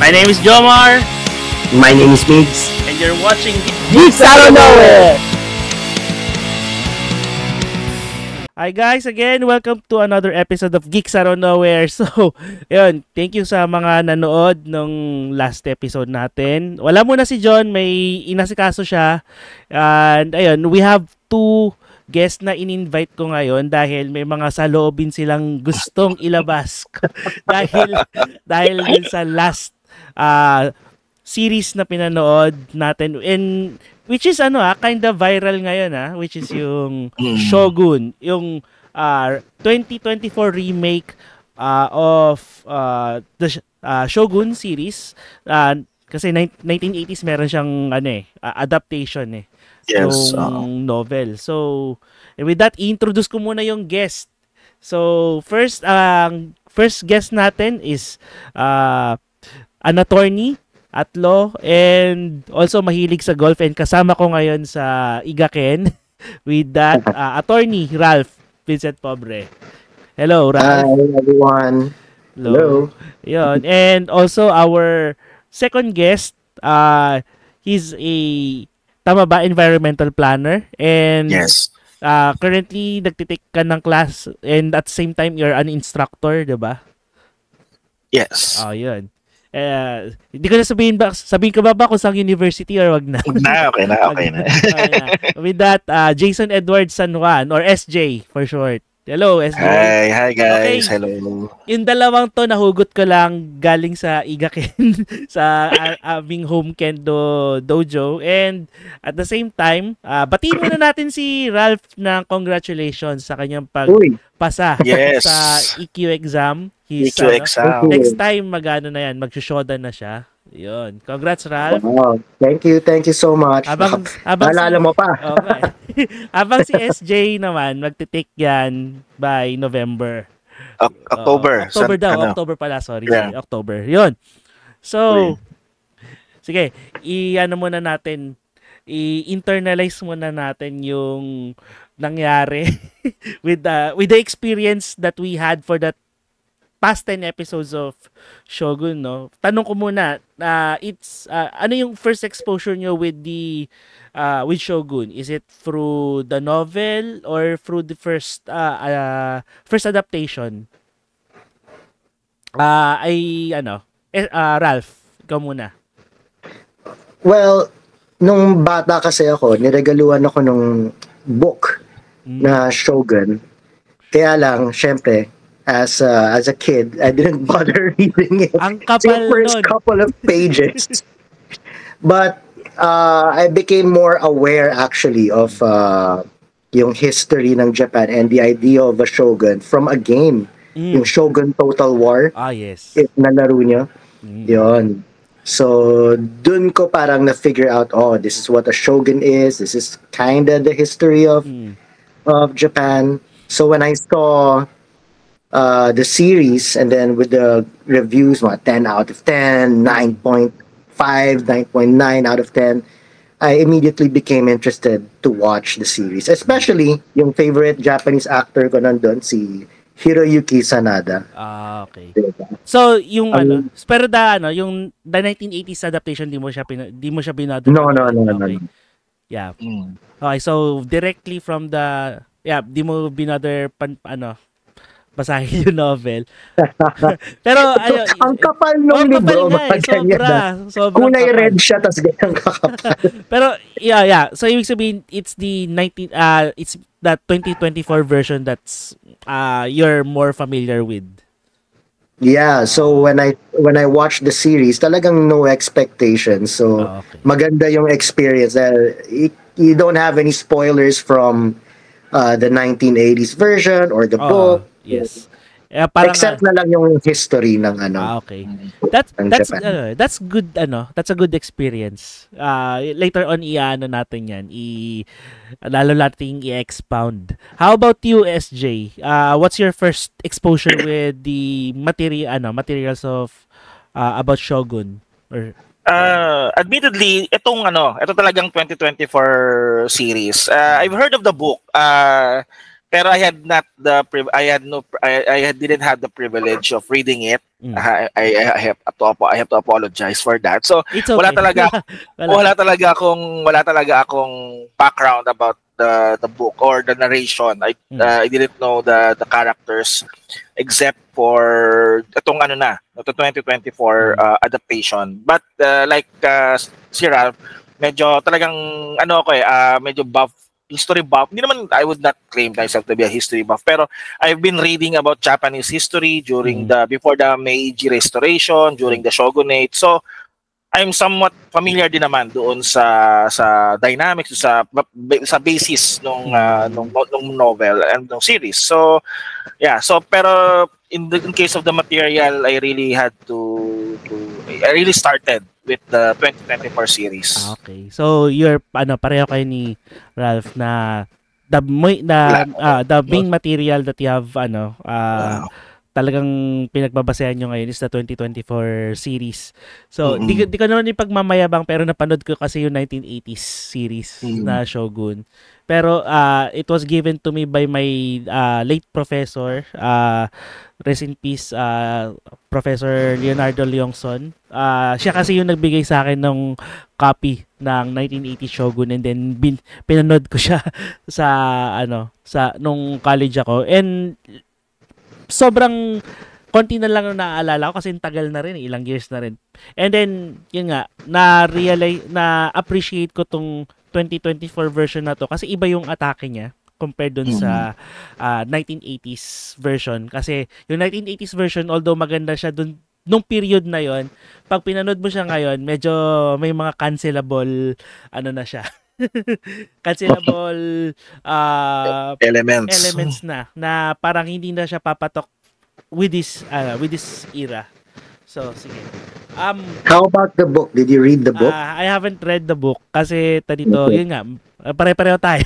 My name is Jomar. My name is Migs. And you're watching Geeks Out of Nowhere! Hi guys, again, welcome to another episode of Geeks Out of Nowhere. So, yun, thank you sa mga nanood nung last episode natin. Wala muna si John, may inasikaso siya. And ayun, we have two guests na in-invite ko ngayon dahil may mga saloobin silang gustong ilabas. dahil din sa last series na pinanood natin, and which is kind of viral ngayon, which is yung Shogun, yung 2024 remake of the Shogun series, kasi 1980s meron siyang adaptation Yes, yung novel. So with that, introduce ko muna yung guest. So first guest natin is an attorney at law, and also mahilig sa golf, and kasama ko ngayon sa Igaken with that attorney Ralph Vincent Pobre. Hello, Ralph. Hi, everyone. Hello. Yun. And also our second guest, he's a environmental planner, and Yes. currently nagtitake ka ng class, and at the same time you're an instructor, 'di ba? Yes. Yun. Hindi ko na sabihin ko ba kung saan university or wag na? Okay na. With that, Jason Edward San Juan, or SJ for short. Hello, SJ. Hi guys. Okay. Hello. Yung dalawang to, nahugot ko lang galing sa Igaken, sa aming home kendo dojo. And at the same time, batiin muna natin si Ralph ng congratulations sa kanyang pagpasa sa EQ exam. EQ exam. Next time, magsishoda na siya. Yun. Congrats, Ralph. Wow. Thank you so much. Naalala mo pa. Okay. Habang si SJ naman, magte-take yan by November. October. October pala, sorry. Yeah. October. Yun. So, sige, i-internalize muna natin yung nangyari with the experience that we had for that past 10 episodes of Shogun, no? Tanong ko muna, ano yung first exposure nyo with with Shogun? Is it through the novel or through the first adaptation? Ralph, ikaw muna. Well, nung bata kasi ako, niregaluhan ako nung book na Shogun. Kaya lang, syempre, as a kid, I didn't bother reading it. Ang kapal first couple of pages. But I became more aware actually of yung history ng Japan and the idea of a shogun from a game. Yung Shogun Total War. Yes. Nalaro niyo. Yun. So, dun ko parang na-figure out, this is what a shogun is. This is kind of the history of Japan. So, when I saw the series, and then with the reviews, 10 out of 10, 9.5, 9.9 out of 10, I immediately became interested to watch the series. Especially, yung favorite Japanese actor ko nandun, si Hiroyuki Sanada. Okay. So, yung pero yung the 1980s adaptation, di mo siya binado? No. Okay. Yeah. Okay, so directly from di mo binother basahin yung novel. Pero ang kapal nung libro, sobra. Kung na-read siya, tas ganyan kakapal. Pero so ibig sabihin, it's it's that 2024 version that's you're more familiar with. Yeah, so when I watched the series, talagang no expectations. So maganda yung experience. You don't have any spoilers from the 1980s version or the book. Yes. Except na lang yung history ng okay. That's good that's a good experience. Later on natin yan. Lalo nating i-expound. How about you, SJ? What's your first exposure with the materials of about Shogun? Or admittedly, ito talagang 2024 series. I've heard of the book. Pero I had not the I didn't have the privilege of reading it. I have to apologize for that. So It's okay. wala talaga akong background about the book or the narration. I didn't know the characters except for itong the 2024 adaptation. But like si Ralph, medyo talagang medyo buff, history buff. Hindi naman, I would not claim myself to be a history buff, pero I've been reading about Japanese history during before the Meiji Restoration, during the Shogunate. So I'm somewhat familiar din naman doon sa dynamics, sa basis nung novel and nung series. So yeah, pero in case of the material, I really started with the 2024 series. Okay. So you're pareho kayo ni Ralph na the main material that you have talagang pinagbabasehan nyo ngayon is the 2024 series. So, di ko naman ipagmamayabang, pero napanood ko kasi yung 1980s series na Shogun. Pero it was given to me by my late professor, rest in peace, Professor Leonardo Leongson. Siya kasi yung nagbigay sa akin ng copy ng 1980 Shogun, and then pinanood ko siya sa nung college ako. And sobrang konti na lang naaalala ko kasi tagal na rin, ilang years na rin. And then, yun nga, na-appreciate ko tong 2024 version na to kasi iba yung atake niya compared dun sa 1980s version. Kasi yung 1980s version, although maganda siya dun nung period na yon, pag pinanood mo siya ngayon, medyo may mga cancelable na siya. Cancelable elements na parang hindi na siya papatok with this era. So sige. How about the book? Did you read the book? I haven't read the book kasi dito, yun nga, pare-pareho tayo.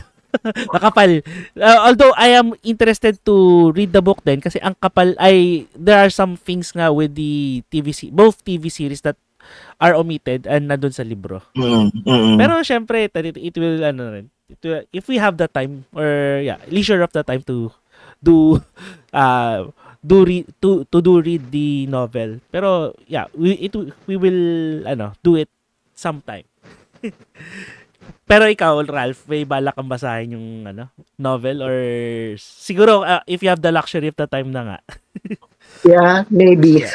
Makapal. Although I am interested to read the book din kasi ang kapal there are some things nga with the both TV series that are omitted and nandun sa libro. Pero syempre, it will if we have the time or leisure of the time to read the novel. Pero we will do it sometime. Pero ikaw, Ralph, may balak kang basahin yung novel or siguro if you have the luxury of the time na nga. Yeah, maybe.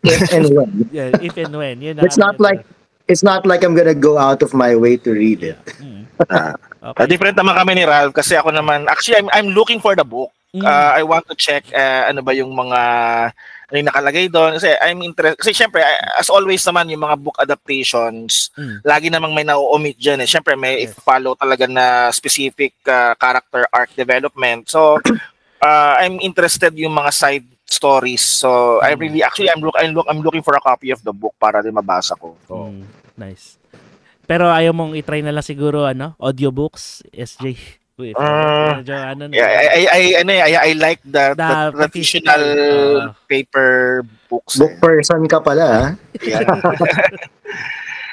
If and when. Yeah, if and when. It's not like I'm gonna go out of my way to read it. Okay. Different naman kami ni Ralph kasi ako naman, actually I'm looking for the book. I want to check ano ba yung mga nakalagay doon kasi I'm interested kasi syempre as always naman yung mga book adaptations lagi namang may na-omit diyan syempre may follow talaga na specific character arc development. So I'm interested yung mga side stories. So I'm looking for a copy of the book para din mabasa ko. So nice. Pero ayaw mong i-try na lang siguro audiobooks, SJ. I like the traditional paper books. Book person ka pala, ha? Yeah.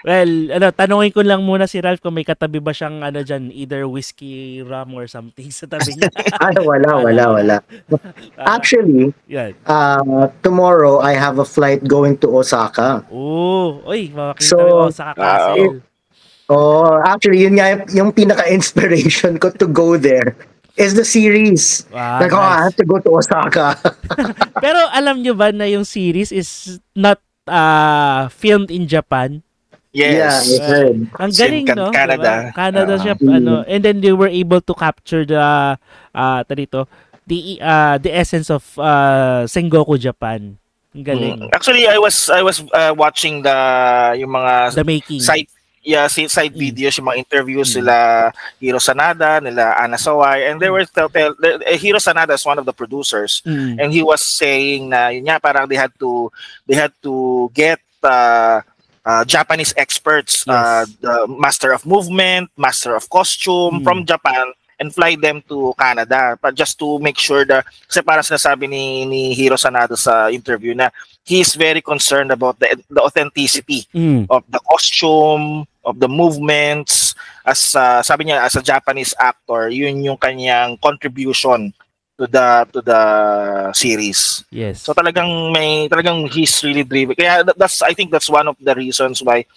Well, tanungin ko lang muna si Ralph kung may katabi ba siyang dyan, either whiskey, rum or something sa tabi niya. Wala. Actually, tomorrow I have a flight going to Osaka. Makakita mo Osaka Castle. Actually, yun nga yung pinaka-inspiration ko to go there is the series. Wow, nice. I have to go to Osaka. Pero alam nyo ba na yung series is not filmed in Japan? Yes. Yeah, ang galing, no? Canada. Diba? Canada siya, and then they were able to capture the essence of Sengoku Japan. Ang galing. Actually, I was watching yung mga the making. Side videos, yung mga interviews nila Hiro Sanada, nila Anna Sawai, and they were Hiro Sanada is one of the producers, and he was saying na yun nga parang they had to get Japanese experts, the master of movement, master of costume from Japan, and fly them to Canada just to make sure kasi parang sinasabi ni Hiro Sanada sa interview na he is very concerned about the authenticity of the costume, of the movements. As sabi niya, as a Japanese actor, yun yung kanyang contribution to the series. Yes. So talagang he's really driven. Kaya I think that's one of the reasons why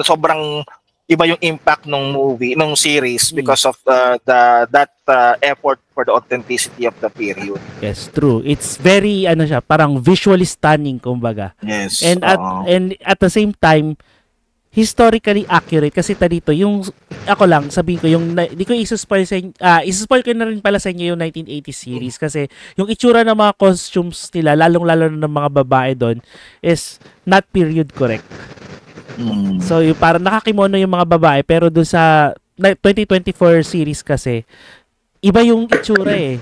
sobrang iba yung impact ng movie, ng series, because of that effort for the authenticity of the period. Yes, true. It's very parang visually stunning kumbaga. Yes. And at the same time historically accurate kasi dito yung ako lang sabihin ko yung di ko i-spoil ko na rin pala sa inyo yung 1980 series kasi yung itsura ng mga costumes nila lalong-lalo na ng mga babae doon is not period correct. So yung parang nakakimono yung mga babae pero doon sa 2024 series kasi iba yung itsura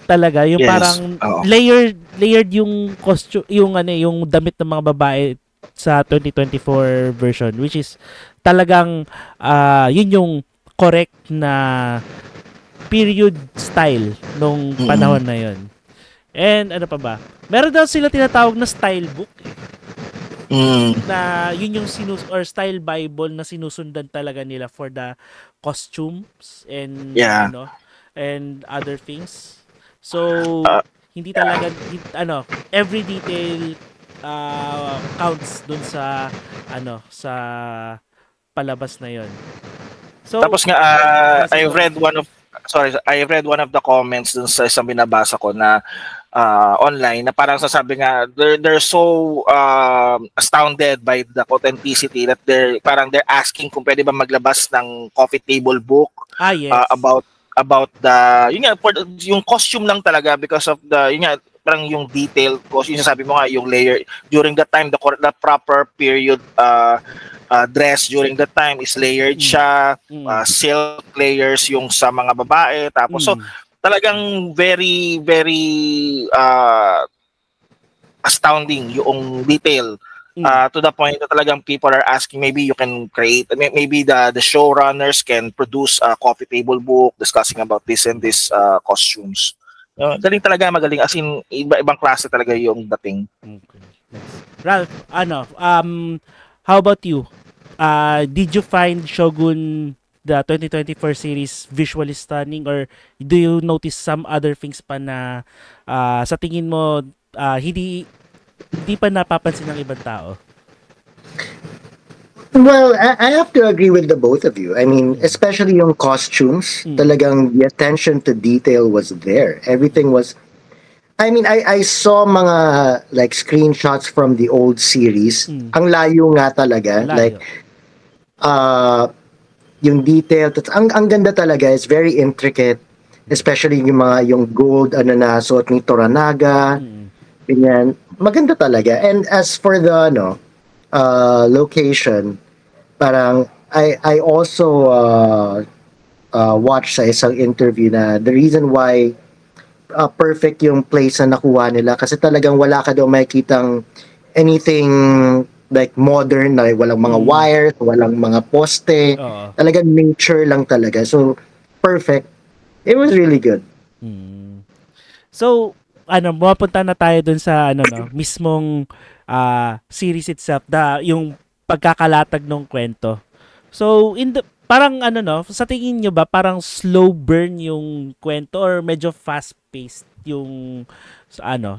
talaga yung parang layered yung costume yung damit ng mga babae sa 2024 version which is talagang yun yung correct na period style nung panahon na yun. And ano pa ba? Meron daw sila tinatawag na style book na yun yung or style bible na sinusundan talaga nila for the costumes and and other things. So hindi talaga every detail counts dun sa sa palabas na yon. So tapos nga I read one of the comments dun sa isang binabasa ko na online na parang sasabi nga they're so astounded by the authenticity that they're asking kung pwede ba maglabas ng coffee table book about the yung costume lang talaga because of the parang yung detail costume sabi mo nga yung layer during that time the proper period dress during that time is layered siya, silk layers yung sa mga babae tapos so talagang very very astounding yung detail to the point that talagang people are asking maybe you can create maybe the showrunners can produce a coffee table book discussing about this and this costumes. Galing talaga, magaling as in ibang klase talaga yung dating. Okay. Ralph, how about you? Did you find Shogun the 2024 series visually stunning or do you notice some other things pa na sa tingin mo hindi pa napapansin ng ibang tao? Well, I have to agree with the both of you. I mean, especially yung costumes, talagang the attention to detail was there. Everything was I mean, I saw mga like screenshots from the old series. Ang layo nga talaga. Like yung detail, ang ganda talaga, is very intricate, especially yung gold na suot ni Toranaga. Ganyan. Maganda talaga. And as for the location, parang I also watched sa isang interview na the reason why perfect yung place na nakuha nila kasi talagang wala ka daw makikitang anything like modern na walang mga wires, walang mga poste. Talagang nature lang talaga. So, perfect. It was really good. So, mapunta na tayo dun sa mismong series itself, yung pagkakalatag ng kwento. So, parang sa tingin nyo ba parang slow burn yung kwento or medyo fast paced yung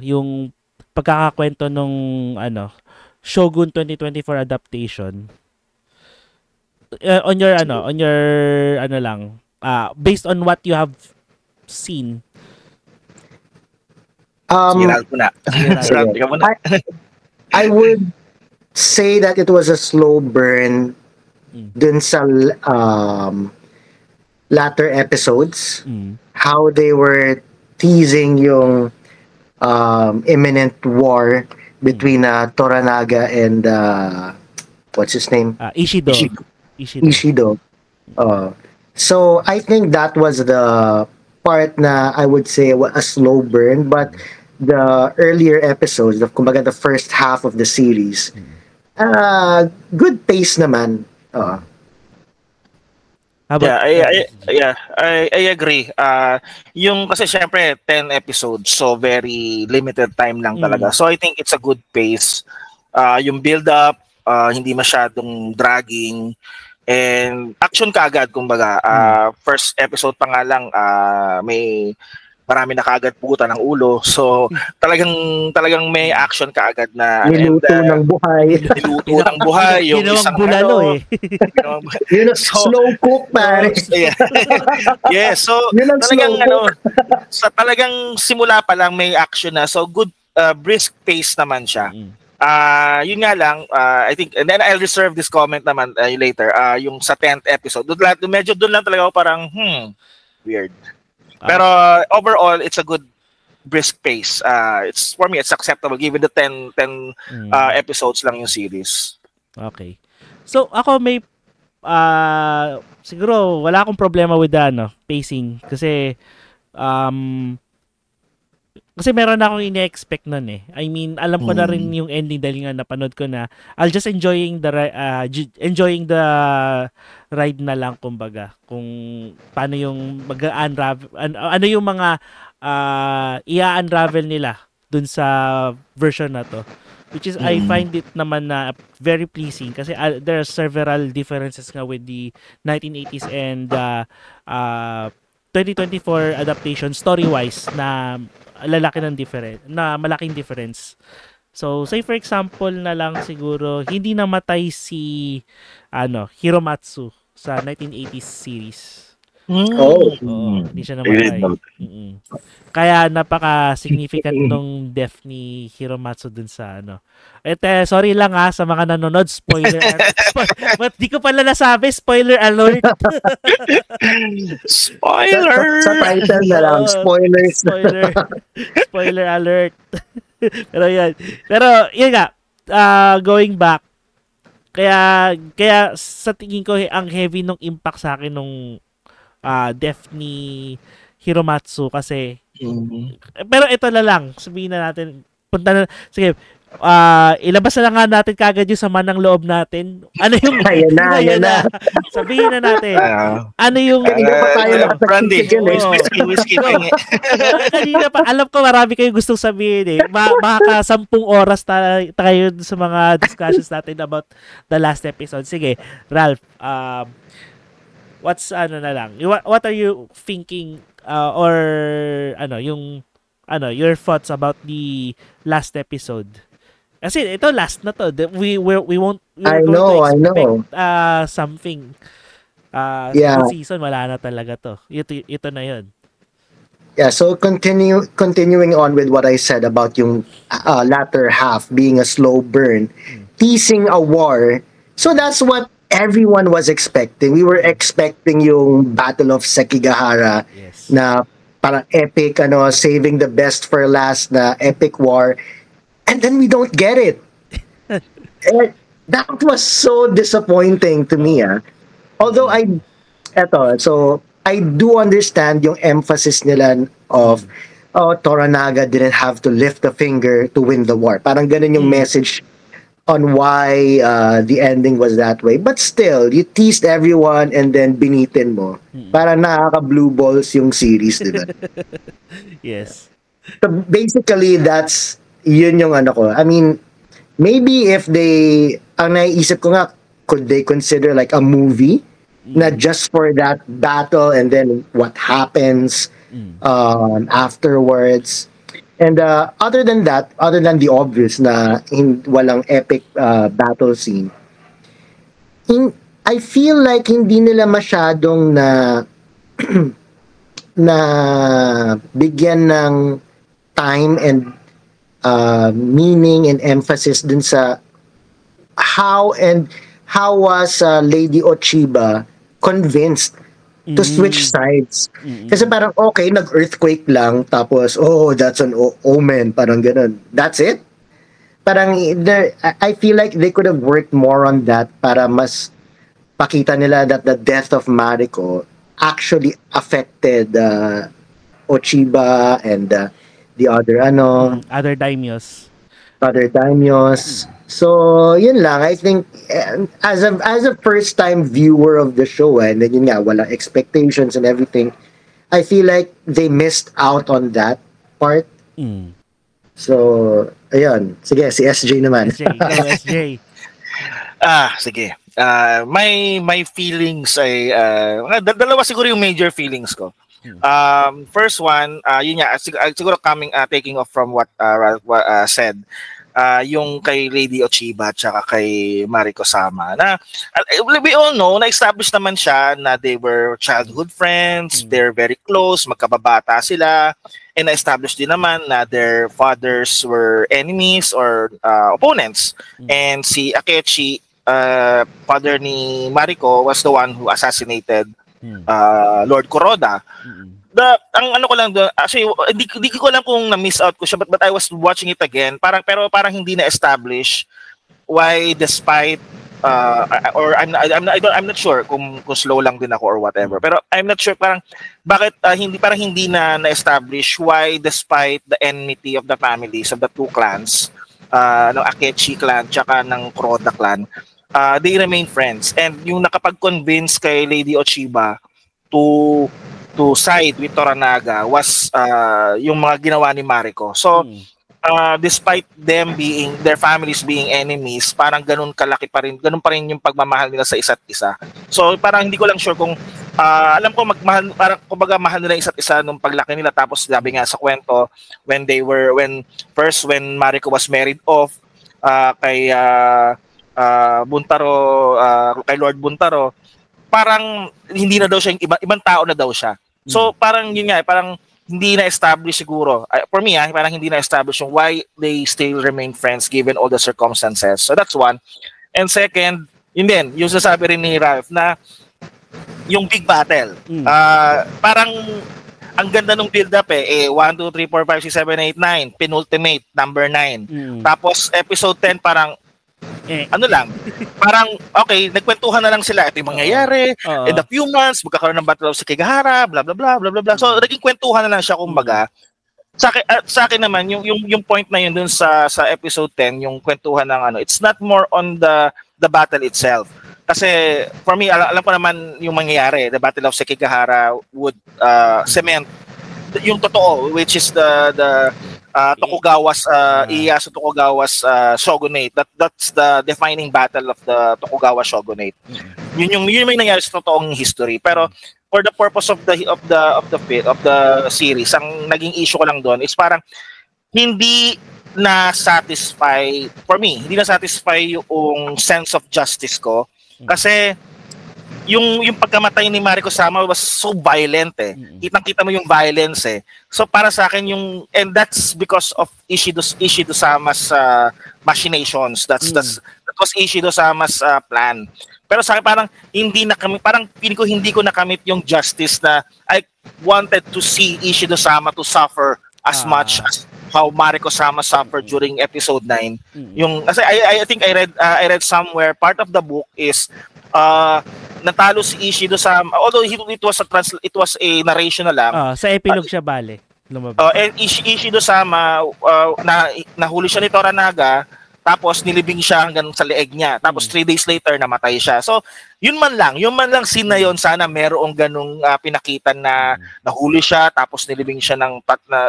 yung pagkakakwento nung Shogun 2024 adaptation? On your lang based on what you have seen. I would say that it was a slow burn dun sa latter episodes, how they were teasing yung imminent war between Toranaga and what's his name? Ishido. So I think that was the part na I would say a slow burn, but the earlier episodes, kumbaga the first half of the series, good pace naman. I agree. Yung kasi syempre 10 episodes, so very limited time lang talaga. So I think it's a good pace. Yung build up, hindi masyadong dragging, and action kaagad kumbaga. First episode pa nga lang, may marami na kaagad pugutan ng ulo. So, talagang may action kaagad na Niluto ng buhay. Niluto ng buhay. Yung ginawang isang bulalo eh. Yun ang slow cook, pare. Yeah, so Yun ang talagang slow cook. talagang simula pa lang may action na. So, good brisk pace naman siya. Yun nga lang, I think, and then I'll reserve this comment naman later, yung sa 10th episode, medyo doon lang talaga ako parang, weird. Pero overall, it's a good brisk pace. It's for me, it's acceptable given the 10 episodes lang yung series. Okay. So, ako may siguro wala akong problema with the pacing kasi meron na akong ine-expect nun eh. I mean, alam ko na rin yung ending dahil nga napanood ko na. I'll just enjoying the ride na lang kumbaga. Kung paano yung mag-unravel, ano yung mga i-unravel nila dun sa version na to. Which is, I find it naman na very pleasing kasi there are several differences nga with the 1980s and 2024 adaptation story-wise na malaking difference. So, say for example na lang siguro, hindi namatay si Hiromatsu sa 1980s series. Hindi siya namatay. Kaya napaka-significant nung death ni Hiromatsu dun sa sorry lang sa mga nanonood, spoiler. But di ko pala nasabi, spoiler alert. Spoiler! Sa title na lang, spoilers. Spoiler alert. Pero yun nga, going back, kaya sa tingin ko ang heavy nung impact sa akin nung death ni Hiromatsu kasi pero ito na lang, sabihin na natin, sige, ilabas na lang nga natin kagad yung sama ng loob natin. Ano yung Ayan na. Sabihin na natin. Ano yung brandy, whiskey. Kanina pa, alam ko marami kayong gustong sabihin eh. Baka 10 oras tayo sa mga discussions natin about the last episode. Sige, Ralph, what's what are you thinking or your thoughts about the last episode? Kasi ito last na to. We won't I know something season wala na talaga to. Ito na 'yon. Yeah, so continuing on with what I said about yung latter half being a slow burn, teasing a war. So that's what everyone was expecting. We were expecting yung Battle of Sekigahara na parang epic, saving the best for last na epic war. And then we don't get it. That was so disappointing to me. Although I do understand yung emphasis nila of Toranaga didn't have to lift a finger to win the war. Parang ganun yung message on why the ending was that way. But still, you teased everyone and then binitin mo. Parang nakaka-blue balls yung series, di ba? Yes. So basically, yun yung ko. I mean, maybe if ang naiisip ko nga, could they consider like a movie na just for that battle and then what happens afterwards. And other than the obvious na walang epic battle scene, I feel like hindi nila masyadong na bigyan ng time and meaning and emphasis dun sa how was Lady Ochiba convinced to switch sides. Kasi parang okay, nag-earthquake lang tapos that's an omen, parang ganun. That's it. Parang I feel like they could have worked more on that para mas pakita nila that the death of Mariko actually affected Ochiba and the other other daimyos. So yun lang, I think as a first time viewer of the show, and then yun nga, wala expectations and everything, I feel like they missed out on that part. So ayun, sige, si SJ naman. SJ. Sige. My feelings ay dalawa siguro yung major feelings ko. First one, yun nga, siguro taking off from what said, yung kay Lady Ochiba at saka kay Mariko Sama na we all know na-establish naman siya na they were childhood friends, they're very close, magkababata sila, and na-establish din naman na their fathers were enemies or opponents. And si Akechi, father ni Mariko, was the one who assassinated Lord Kuroda. Ang ano ko lang doon, actually hindi ko alam kung na-miss out ko siya, but I was watching it again. Pero parang hindi na-establish why, despite I'm not sure kung slow lang din ako or whatever. Pero I'm not sure bakit hindi na-establish why, despite the enmity of the families of the two clans, ng Akechi clan tsaka ng Kuroda clan, they remain friends. And yung nakapag-convince kay Lady Ochiba to side with Toranaga was yung mga ginawa ni Mariko. So despite their families being enemies, parang ganun pa rin yung pagmamahal nila sa isa't isa. So parang hindi ko lang sure kung alam ko parang kumbaga mahal nila isa't isa nung paglaki nila. Tapos sabi nga sa kwento, when Mariko was married off kay Buntaro, kay Lord Buntaro, parang hindi na daw siya yung ibang tao na daw siya. So parang yun nga, parang hindi na-establish siguro. For me, parang hindi na-establish yung why they still remain friends given all the circumstances. So that's one. And second, yun din, yung sasabi rin ni Ralph na yung big battle. Parang ang ganda nung build-up 1, 2, 3, 4, 5, 6, 7, 8, 9. Penultimate, number 9. Tapos episode 10 parang ano lang, parang okay, nagkwentuhan na lang sila, ito yung mangyayari, in a few months magkakaroon ng Battle of Sekigahara, blah blah blah blah blah blah. So naging kwentuhan na lang siya kumbaga. Sa akin naman yung point na yun dun sa episode 10, yung kwentuhan ng ano, it's not more on the battle itself. Kasi for me, alam ko naman yung mangyayari, the Battle of Sekigahara would cement yung totoo, which is the Tokugawa's Ieyasu Tokugawa's shogunate. That's the defining battle of the Tokugawa shogunate. Yun may nangyari sa totoong history. Pero for the purpose of the series, ang naging issue ko lang doon is parang hindi na-satisfy for me, hindi na-satisfy yung sense of justice ko kasi yung pagkamatay ni Mariko Sama was so violent Kitang-kita mo yung violence So para sa akin and that's because of Ishido Sama's machinations. That was Ishido Sama's plan. Pero sa akin parang feeling ko hindi ko nakamit yung justice na I wanted to see Ishido Sama to suffer as much as how Mariko Sama suffered during episode 9. Kasi I think I read somewhere part of the book is natalo si Ishido Sama, although it was a narration na lang. Sa epilogue siya bale. And Ishido Sama, nahuli siya ni Toranaga, tapos nilibing siya hanggang sa leeg niya. Tapos 3 days later namatay siya. So, yun man lang scene na yun, sana merong ganung pinakitan na nahuli siya, tapos nilibing siya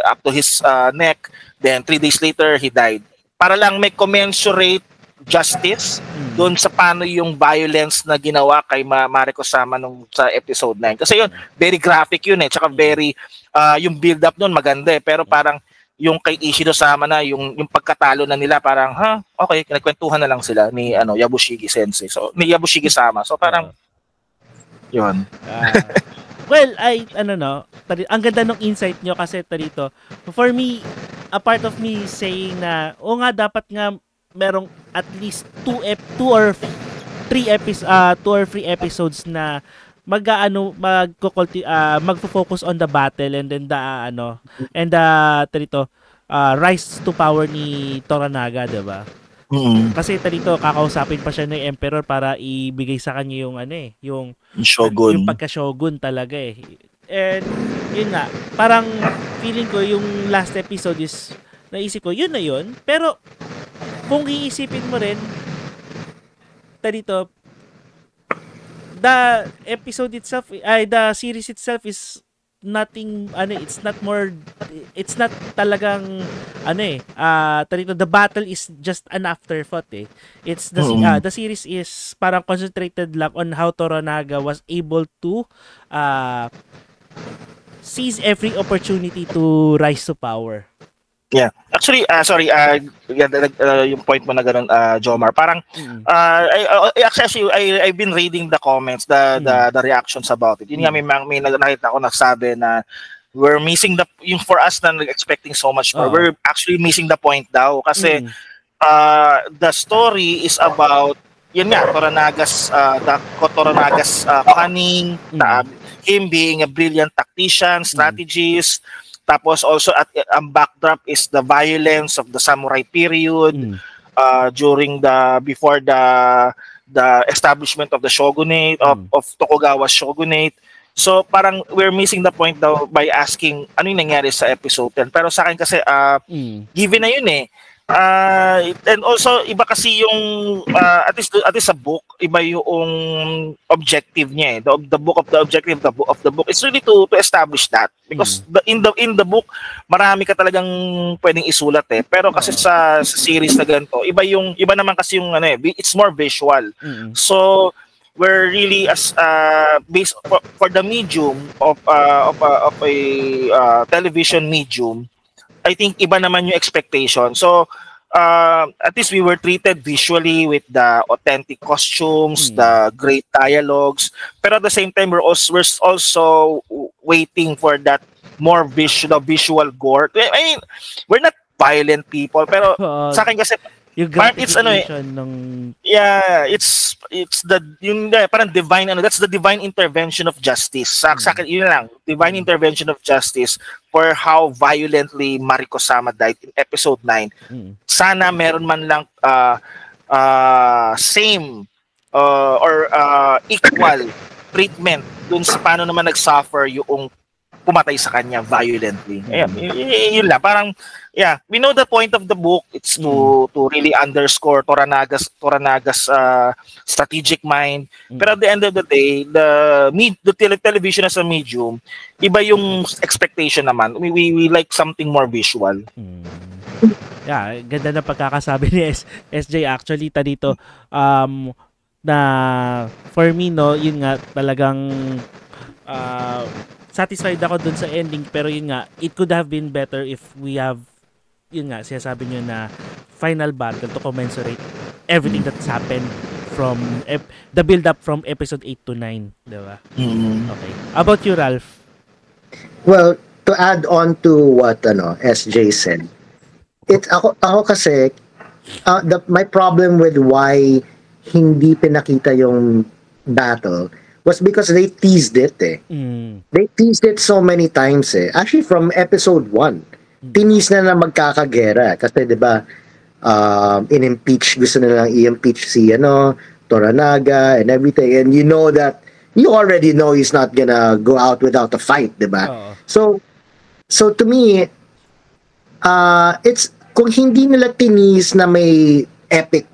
up to his neck, then 3 days later he died. Para lang may commensurate justice doon sa paano yung violence na ginawa kay Mariko Sama sa episode 9. Kasi yun, very graphic yun tsaka very yung build up noon maganda pero parang yung kay Ishido Sama na yung pagkatalo na nila parang okay, nagkwentuhan na lang sila ni Yabushige Sensei. So ni Yabushige Sama. So parang yun. Well, ang ganda ng insight nyo kasi dito. For me, a part of me saying na dapat nga merong at least 2 or 3 episodes na magfo-focus on the battle and then rise to power ni Toranaga, 'di ba? Kasi dito kakausapin pa siya ng emperor para ibigay sa kanya yung shogun. Yung pagka-shogun talaga And yun nga, parang feeling ko yung last episode is naisip ko yun na yun, pero kung iisipin mo rin, the episode itself, the series itself is nothing, it's not talagang, the battle is just an afterthought eh. It's the series is parang concentrated lang on how Toranaga was able to seize every opportunity to rise to power. Yeah. Actually, yung point mo na ganun, Jomar, parang I've been reading the comments, the reactions about it. Yun nga, may nakita ko nagsabi na we're missing yung for us na expecting so much more, we're actually missing the point daw kasi the story is about yun nga, Toranaga's cunning, him being a brilliant tactician, strategist. Tapos also ang backdrop is the violence of the samurai period during before the establishment of the shogunate of Tokugawa shogunate. So parang we're missing the point daw by asking ano yung nangyari sa episode 10. Pero sa akin kasi given na yun eh. And also iba kasi yung at least sa book iba yung objective niya eh. The objective of the book is really to establish that because in the book marami ka talagang pwedeng isulat eh, pero kasi sa series na ganito iba naman kasi yung it's more visual. So we're really as based for the medium of a television medium, I think iba naman yung expectation. So at least we were treated visually with the authentic costumes, the great dialogues. Pero at the same time, we're also waiting for that more visual gore. I mean, we're not violent people, pero sa akin kasi yung it's parang divine that's the divine intervention of justice. Sa akin yun lang, divine intervention of justice for how violently Mariko Sama died in episode 9. Sana meron man lang same or equal treatment dun sa paano naman nag-suffer yung pumatay sa kanya violently. Ayan, yun lang. Parang, yeah, we know the point of the book. It's to really underscore Toranaga's strategic mind. Pero at the end of the day, the television as a medium, iba yung expectation naman. We like something more visual. Yeah, ganda na pagkakasabi ni SJ actually dito. Na for me, no, yun nga, talagang satisfied ako dun sa ending, pero yun nga, it could have been better if we have, yun nga, sinasabi nyo na final battle to commensurate everything that's happened from the build up from episode 8 to 9, diba? Okay. How about you, Ralph? Well, to add on to what SJ said, ako kasi my problem with why hindi pinakita yung battle was because they teased it eh. They teased it so many times eh. Actually, from episode 1, tinis na magkakagera. Kasi, di ba, in-impeach, gusto nilang i-impeach si, Toranaga and everything. And you already know he's not gonna go out without a fight, di ba? So to me, it's, kung hindi nila tinis na may epic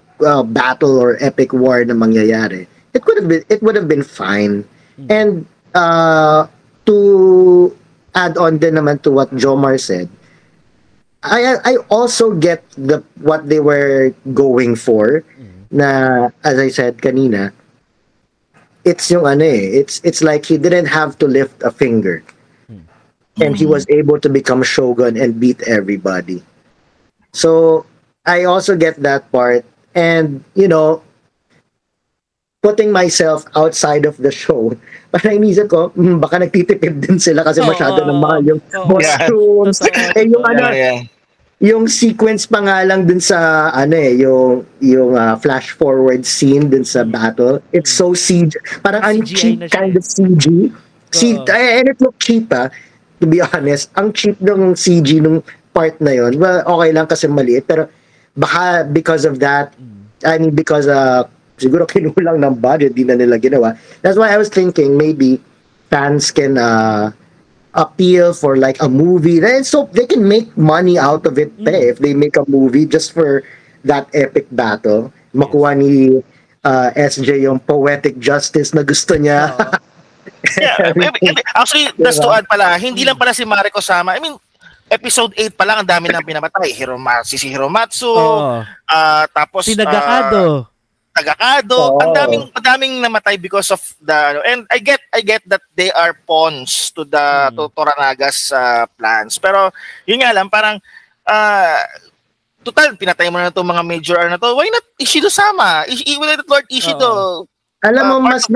battle or epic war na mangyayari, it would have been fine. And to add on din naman to what Jomar said, I also get what they were going for. Na as I said kanina, it's yung it's like he didn't have to lift a finger, and he was able to become shogun and beat everybody. So I also get that part, and putting myself outside of the show, parang inisip ko, baka nagtitipid din sila kasi masyado ng mahal yung costumes. Yung sequence pa nga lang dun sa, yung flash forward scene dun sa battle, it's so CG. Parang ang cheap kind of CG. And it looked cheap to be honest. Ang cheap ng CG nung part na yon. Well, okay lang kasi maliit, pero baka because of that, because siguro kinulang ng budget, di na nila ginawa. That's why I was thinking maybe fans can appeal for like a movie. So they can make money out of it if they make a movie just for that epic battle. Makuha ni SJ yung poetic justice na gusto niya. Yeah, actually, that's to add pala, hindi lang pala si Mariko Sama. I mean, episode 8 pa lang, ang dami nang pinamatay. Si Hiromatsu, tapos Si Nagakado. Ang daming namatay because of the, and I get that they are pawns to the to Toranaga's plans. Pero yun nga lang, parang total pinatay mo na itong mga major na to. Why not Ishido Sama? Why not Lord Ishido? Alam mo, mas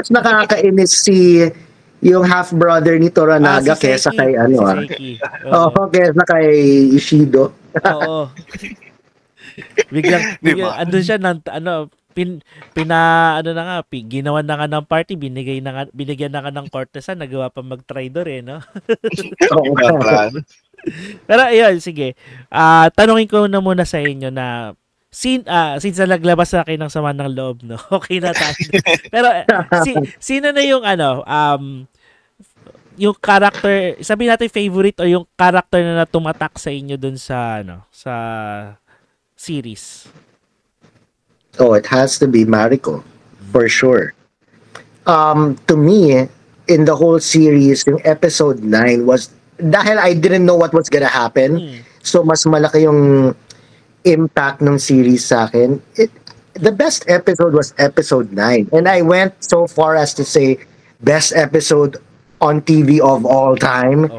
nakakainis si yung half brother ni Toranaga si kesa Seiki. kay kesa kay Ishido. Oo. Biglang andun siya ng ginawan na nga ng party, binigyan na nga ng courtesan, nagawa pa mag-tridor no? Pero ayun, sige. Tanungin ko na muna sa inyo na since naglabas na kayo ng sama ng loob, no? Okay na tayo. Pero sino na yung yung character, sabihin natin favorite o yung character na tumatak sa inyo dun sa sa series? Oh, it has to be Mariko, for sure. To me, in the whole series, yung episode 9 was, dahil I didn't know what was gonna happen, so mas malaki yung impact ng series sa akin. The best episode was episode 9. And I went so far as to say, best episode on TV of all time.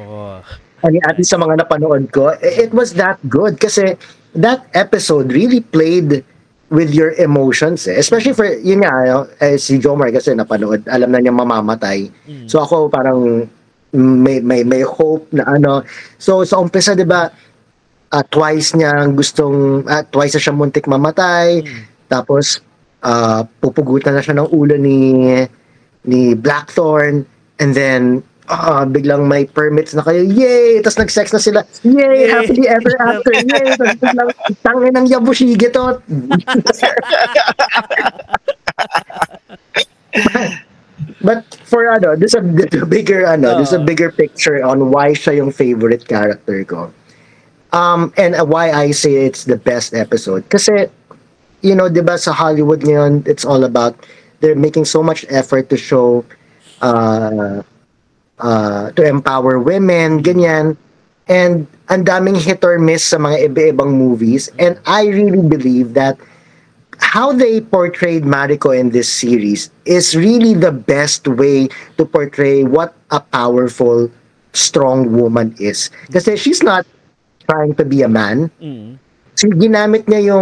At least sa mga napanood ko, it was that good kasi that episode really played with your emotions especially for yun nga si Jomar kasi napanood, alam na niya mamamatay, so ako parang may hope na so sa umpisa, di ba, twice na siya muntik mamatay, tapos pupugutan na siya ng ulo ni Blackthorn, and then biglang may permits na kayo, yay! Tapos nag-sex na sila, yay! Happily ever after, yay! Tapos biglang, tangin ng Yabushige to. But for there's a bigger picture on why siya yung favorite character ko. And why I say it's the best episode. Kasi, di ba sa Hollywood ngayon, it's all about, they're making so much effort to show to empower women, ganyan. And ang daming hit or miss sa mga iba-ibang movies. And I really believe that how they portrayed Mariko in this series is really the best way to portray what a powerful, strong woman is. Kasi she's not trying to be a man. So, ginamit niya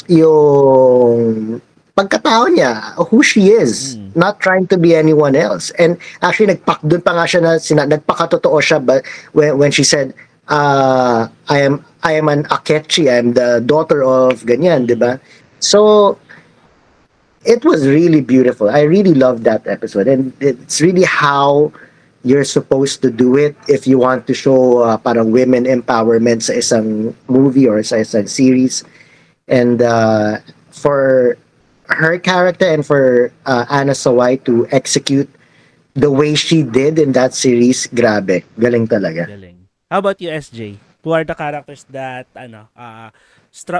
yung pagkatao niya, who she is, not trying to be anyone else. And actually, doon pa nga siya nagpakatotoo siya when she said, I am an Akechi, I'm the daughter of ganyan, di ba? So, it was really beautiful. I really loved that episode. And it's really how you're supposed to do it if you want to show parang women empowerment sa isang movie or sa isang series. And for her character and for Anna Sawai to execute the way she did in that series, grabe. Galing talaga. Galing. How about you, SJ? Who are the characters that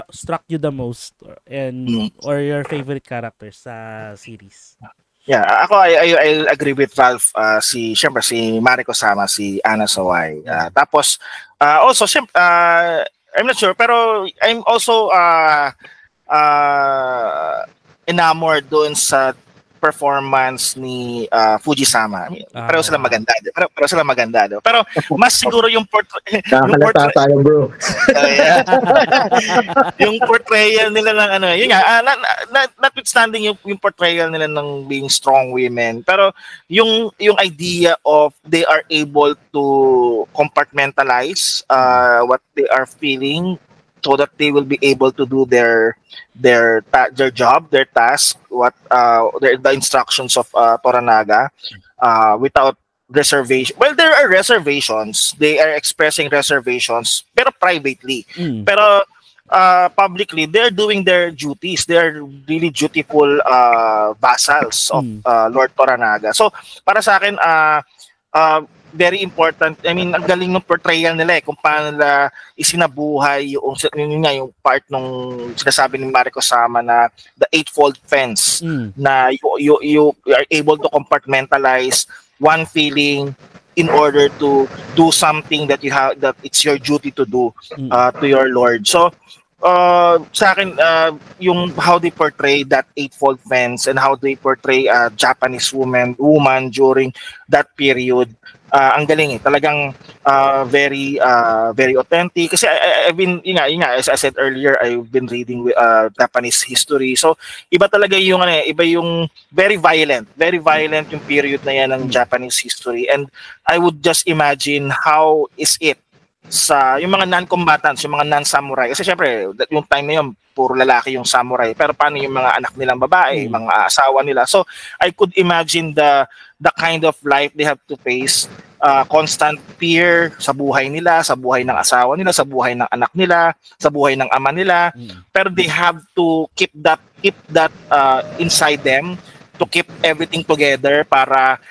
struck you the most or your favorite characters sa series? Yeah, ako I agree with Ralph. Siyempre si Mariko Sama, si Anna Sawai. Tapos also I'm not sure, pero I'm also enamored doon sa performance ni Fujisama. I mean, pareho sila maganda. Pero mas siguro yung portrayal bro. Yung portrayal nila ng yun nga, notwithstanding yung portrayal nila ng being strong women, pero yung idea of they are able to compartmentalize what they are feeling so that they will be able to do their job, their task, the instructions of Toranaga without reservation. Well, there are reservations. They are expressing reservations, pero privately. Pero publicly, they're doing their duties. They're really dutiful vassals of Lord Toranaga. So, para sa akin, very important. I mean, ang galing ng portrayal nila kung paano nila isinabuhay yung part nung sinasabi ni Mariko Sama na the eightfold fence, na you are able to compartmentalize one feeling in order to do something that it's your duty to do to your Lord. So sa akin, yung how they portray that eightfold fence and how they portray a Japanese woman during that period, ang galing talagang very authentic. Kasi I've been, as I said earlier, I've been reading Japanese history. So iba talaga yung iba yung very violent yung period na yan ng Japanese history. And I would just imagine how is it sa yung mga non-combatants, yung mga non-samurai. Kasi syempre, yung time na yun, puro lalaki yung samurai. Pero paano yung mga anak nilang babae, mga asawa nila? So, I could imagine the kind of life they have to face, constant fear sa buhay nila, sa buhay ng asawa nila, sa buhay ng anak nila, sa buhay ng ama nila. Pero they have to keep that inside them, to keep everything together para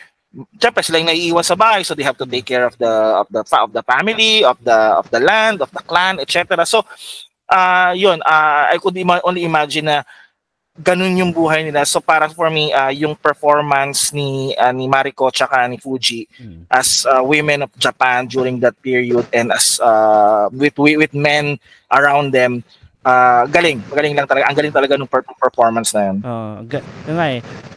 siyempre sila yung naiiwan sa bahay, so they have to take care of the family, of the land, of the clan, etc. So yun, I could only imagine na ganun yung buhay nila. So para for me, yung performance ni Mariko tsaka ni Fuji as women of Japan during that period, and as with men around them, magaling lang talaga. Ang galing talaga ng performance na yun.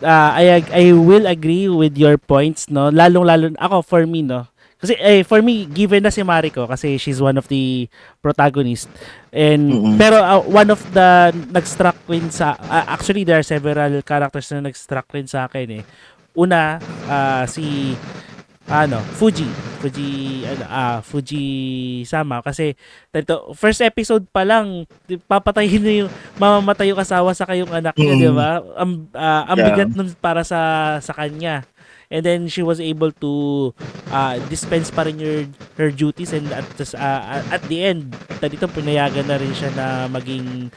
I will agree with your points, no. Lalong-lalo ako for me, no. Kasi for me, given na si Mariko kasi she's one of the protagonists. And pero one of the nag-struck rin sa actually there are several characters na nag-struck rin sa akin eh. Una, si Fuji Sama, kasi dito first episode pa lang papatayin na yung mamamatay yung asawa sa kayong anak niya, di ba? Ang bigat nun para sa kanya. And then she was able to dispense pa rin her duties, and at the end dito pinayagan na rin siya na maging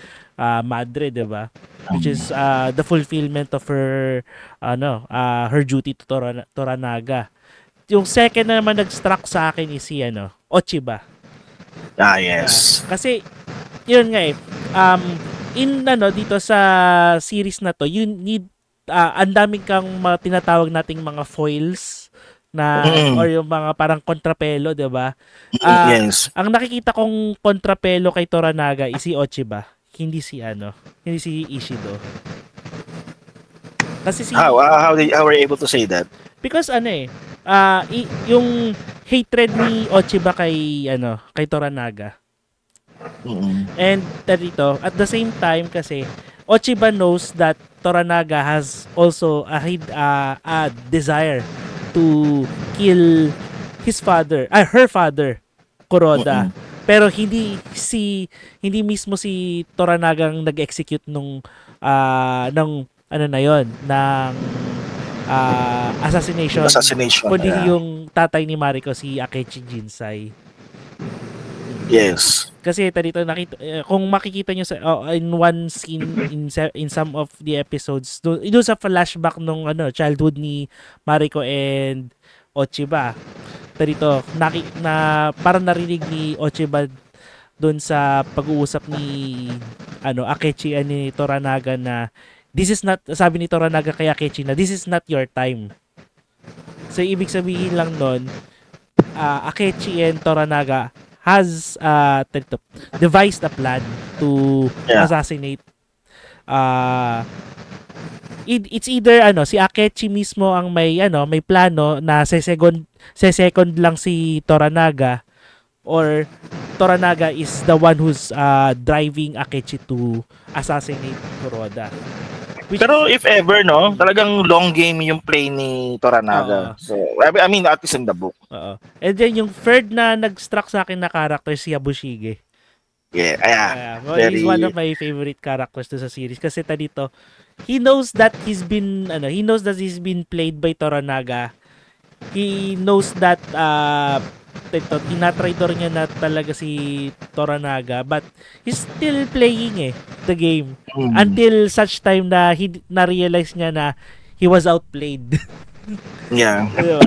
madre, di ba? Which is the fulfillment of her her duty to Toranaga. Yung second na naman nag-struck sa akin is si Ochiba. Yes. Kasi yun nga dito sa series na to, you need ang daming kang tinatawag nating mga foils na or yung mga parang kontrapelo, 'di ba? Yes. Ang nakikita kong kontrapelo kay Toranaga is si Ochiba, hindi si Ishido. Kasi how were you able to say that? Because yung hatred ni Ochiba kay Toranaga. And dito, at the same time kasi Ochiba knows that Toranaga has also a desire to kill her father, Kuroda. Pero hindi mismo si Toranaga ang nag-execute ng assassination. Kundi yung tatay ni Mariko, si Akechi Jinsai. Yes. Kasi dito kung makikita nyo in one scene in some of the episodes, doon sa flashback nung childhood ni Mariko and Ochiba. Dito na parang narinig ni Ochiba doon sa pag-uusap ni Akechi ni Toranaga na sabi ni Toranaga kay Akechi na this is not your time. So ibig sabihin lang doon, Akechi and Toranaga has devised a plan to assassinate. It's either si Akechi mismo ang may plano na second lang si Toranaga, or Toranaga is the one who's driving Akechi to assassinate Kuroda. Pero if ever, talagang long game yung play ni Toranaga. So, I mean, at least in the book. And then yung third na nag-struck sa akin na character, si Yabushige. He's one of my favorite characters to sa series. Kasi dito, he knows that he's been played by Toranaga. He knows that tinatraidor niya na talaga si Toranaga, but he's still playing the game until such time na na-realize niya na he was outplayed. Yeah. Diba?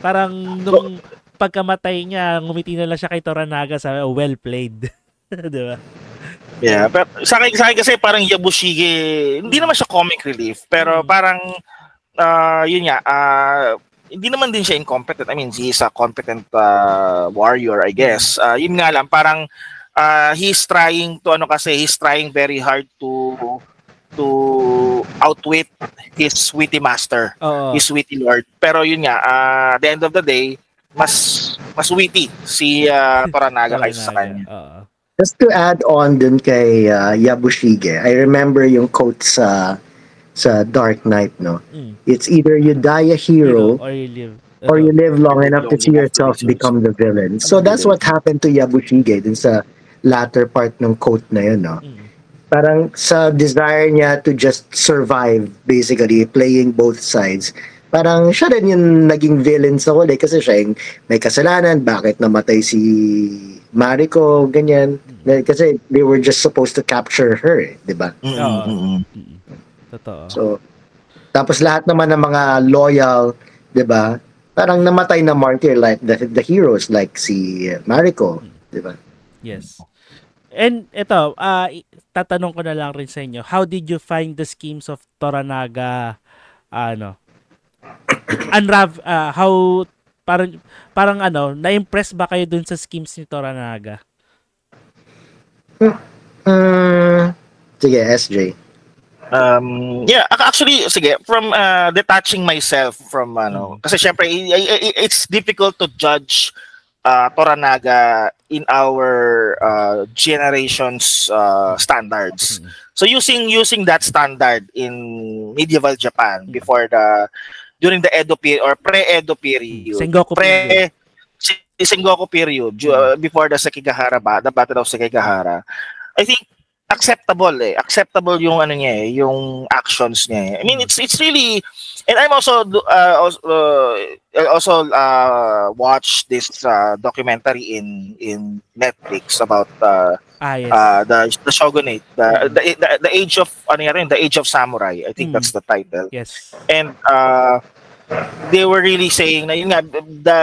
Parang nung pagkamatay niya, ngumiti na lang siya kay Toranaga, sabi, oh, well played. Diba? Yeah, pero sa akin kasi parang Yabushige, hindi naman siya comic relief, pero parang yun nga, hindi naman din siya incompetent. I mean, he's a competent warrior, I guess. Yun nga lang, parang he's trying very hard to outwit his witty master, his witty lord. Pero yun nga, at the end of the day, mas witty si Toranaga kaysa sa kanya. Just to add on dun kay Yabushige, I remember yung quote sa Dark Knight, no? It's either you die a hero or you live long enough to see yourself become the villain. So that's what happened to Yabushige dun sa latter part ng quote na yun, no? Parang sa desire niya to just survive, basically, playing both sides, parang siya rin yung naging villain sa huli kasi siya yung may kasalanan, bakit namatay si Mariko, ganyan. Kasi they were just supposed to capture her, di ba? Totoo. So, tapos lahat naman ng mga loyal, di ba? Parang namatay na martyr like the heroes like si Mariko, di ba? Yes. And ito, tatanong ko na lang rin sa inyo, how did you find the schemes of Toranaga, how, parang na-impress ba kayo dun sa schemes ni Toranaga? Sige, SJ. Yeah, actually, sige, from detaching myself from, kasi syempre, it's difficult to judge Toranaga in our generation's standards. So using that standard in medieval Japan during the Edo period or pre-Edo period, Sengoku period, before the Battle of Sekigahara, I think acceptable yung yung actions niya. I mean, it's really, and I'm also watched this documentary in Netflix about the shogunate, the age of the age of samurai. I think that's the title. Yes. And they were really saying na yun nga,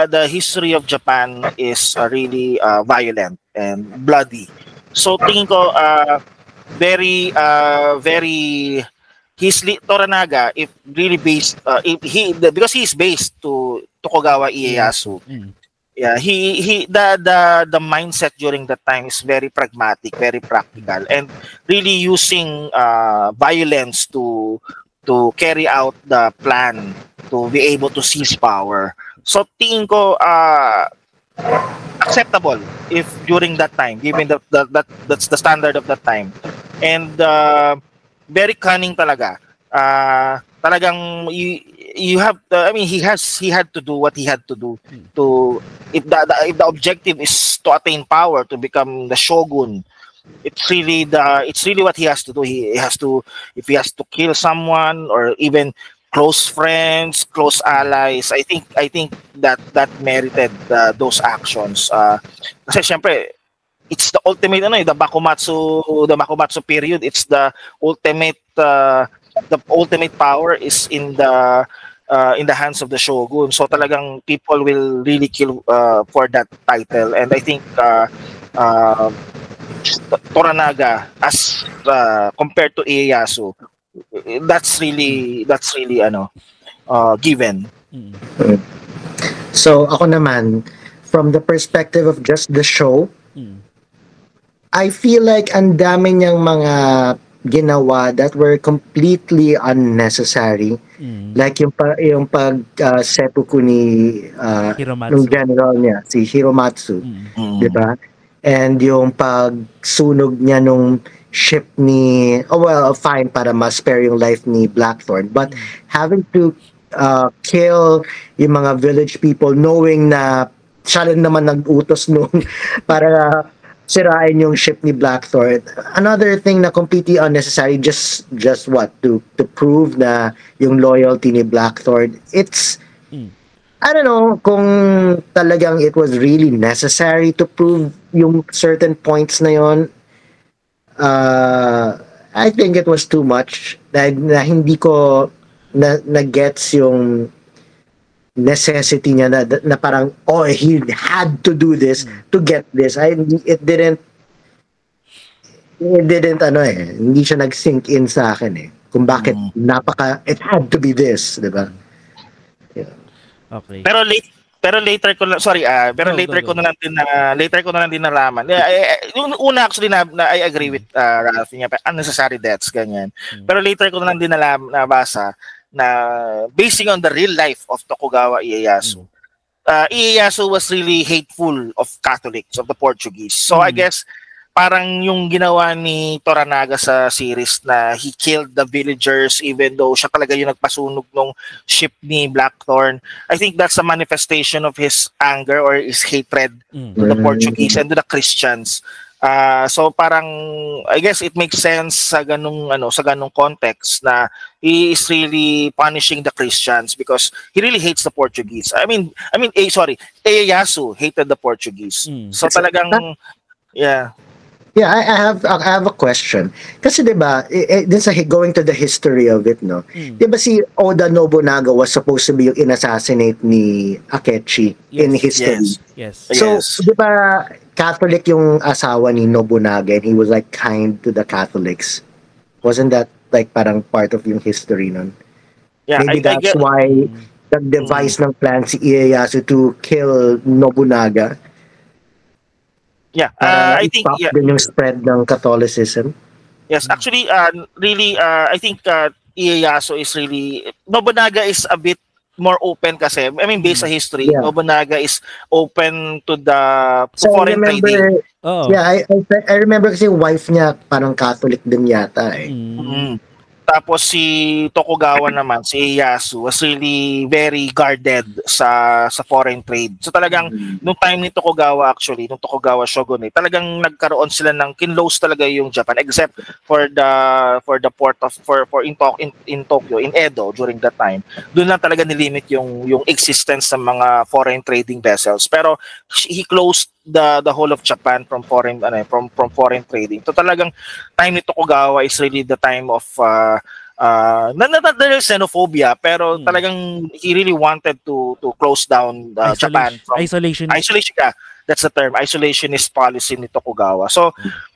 the history of Japan is really violent and bloody. So tingin ko very Toranaga, if really based because he's based to Tokugawa Ieyasu. Yeah, the mindset during that time is very pragmatic, very practical, and really using violence to carry out the plan to be able to seize power. So tingin ko acceptable if during that time, given that's the standard of that time, and very cunning talaga. Talagang you have I mean, he had to do what he had to do to if the objective is to attain power, to become the shogun. It's really what he has to do. He has to, if he has to kill someone or even close friends, close allies, I think that merited those actions. Kasi syempre, it's the ultimate the Bakumatsu period. It's the ultimate power is in the hands of the shogun. So talagang people will really kill for that title, and I think Toranaga, as compared to Ieyasu, that's really given. So ako naman, from the perspective of just the show, I feel like ang dami niyang mga ginawa that were completely unnecessary. Like yung seppuku ni yung general niya, si Hiromatsu, di ba? And yung pagsunog niya nung ship ni, fine, para ma-spare yung life ni Blackthorn. But having to kill yung mga village people, knowing na siya rin naman nag-utos nung para sirain yung ship ni Blackthorn. Another thing na completely unnecessary, just what, to prove na yung loyalty ni Blackthorn. It's, I don't know kung talagang it was really necessary to prove yung certain points na yon. I think it was too much. Na hindi ko na gets yung necessity niya na parang, oh, he had to do this to get this. It didn't hindi siya nag-sink in sa akin kung bakit it had to be this, di ba? Yeah. Okay. Pero later ko na later ko na lang din nalaman. Yung una actually na I agree with Ralph niya, unnecessary deaths ganyan. Pero later ko na lang din nabasa na basing on the real life of Tokugawa Ieyasu. Ieyasu was really hateful of Catholics, of the Portuguese. So I guess parang yung ginawa ni Toranaga sa series na he killed the villagers even though siya talaga yung nagpasunog ng ship ni Blackthorn. I think that's a manifestation of his anger or his hatred to the Portuguese and to the Christians. So parang I guess it makes sense sa ganung context na he is really punishing the Christians because he really hates the Portuguese. Ieyasu hated the Portuguese. So talagang Yeah, I have a question. Kasi 'di ba, din sa going to the history of it, no. 'Di ba si Oda Nobunaga was supposed to be yung inassassinate ni Akechi in history. Yes. So, 'di ba Catholic yung asawa ni Nobunaga and he was like kind to the Catholics. Wasn't that like parang part of yung history nun? Yeah, Maybe that's why the device ng plan si Ieyasu to kill Nobunaga. Yeah, I think din yung spread ng Catholicism. Yes, actually, really, I think Ieyasu is really Nobunaga is a bit more open kasi. I mean, based sa history, Nobunaga is open to the foreign trading. Yeah, I remember kasi wife niya parang Catholic din yata Tapos si Tokugawa naman, si Ieyasu was really very guarded sa foreign trade. So talagang nung time ni Tokugawa actually, nung Tokugawa shogunate, talagang nagkaroon sila ng kinlose talaga yung Japan except for the port of in Tokyo, in Edo during that time. Doon lang talaga nilimit yung existence ng mga foreign trading vessels. Pero he closed the whole of Japan from foreign trading. So talagang time ni Tokugawa is really the time of not xenophobia, pero talagang he really wanted to close down Japan from isolation. That's the term, isolationist policy ni Tokugawa. So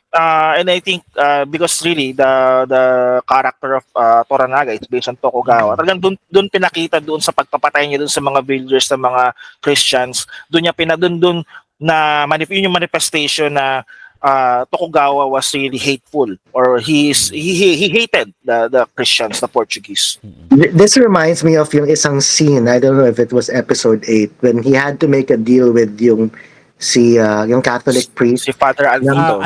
and I think because really the character of Toranaga is based on Tokugawa. Talagang doon pinakita doon sa pagpapatay niya doon sa mga villagers, sa mga Christians. Doon na yung manifestation na Tokugawa was really hateful or he hated the Christians, the Portuguese. This reminds me of yung isang scene, I don't know if it was episode 8, when he had to make a deal with yung Catholic priest, si Father Alvito.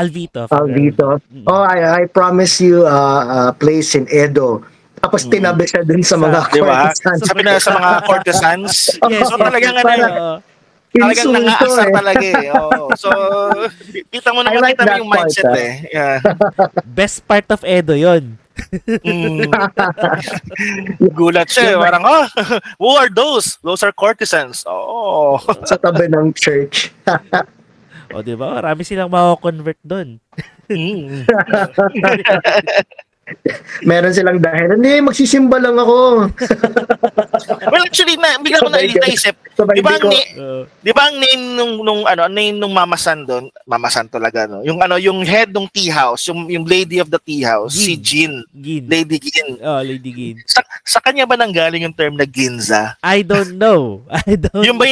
Oh, I promise you a place in Edo. Tapos tinabi siya dun sa mga courtesans. Sabi na sa mga courtesans. Yes, so talagang talagang nangaasar talaga So, kita mo yung mindset Yeah. Best part of Edo yon. Gulat siya. Parang, who are those? Those are courtesans. Sa tabi ng church. Di ba? Marami silang mako-convert doon. Meron silang dahil, hindi, magsisimba lang ako. Well, actually, bigla ko naisip. Di ba ang name nung Mama San talaga, no? Yung head ng tea house, yung lady of the tea house, si Gin. Lady Gin. Lady Gin. Sa kanya ba nanggaling yung term na Ginza? I don't know. Yung ba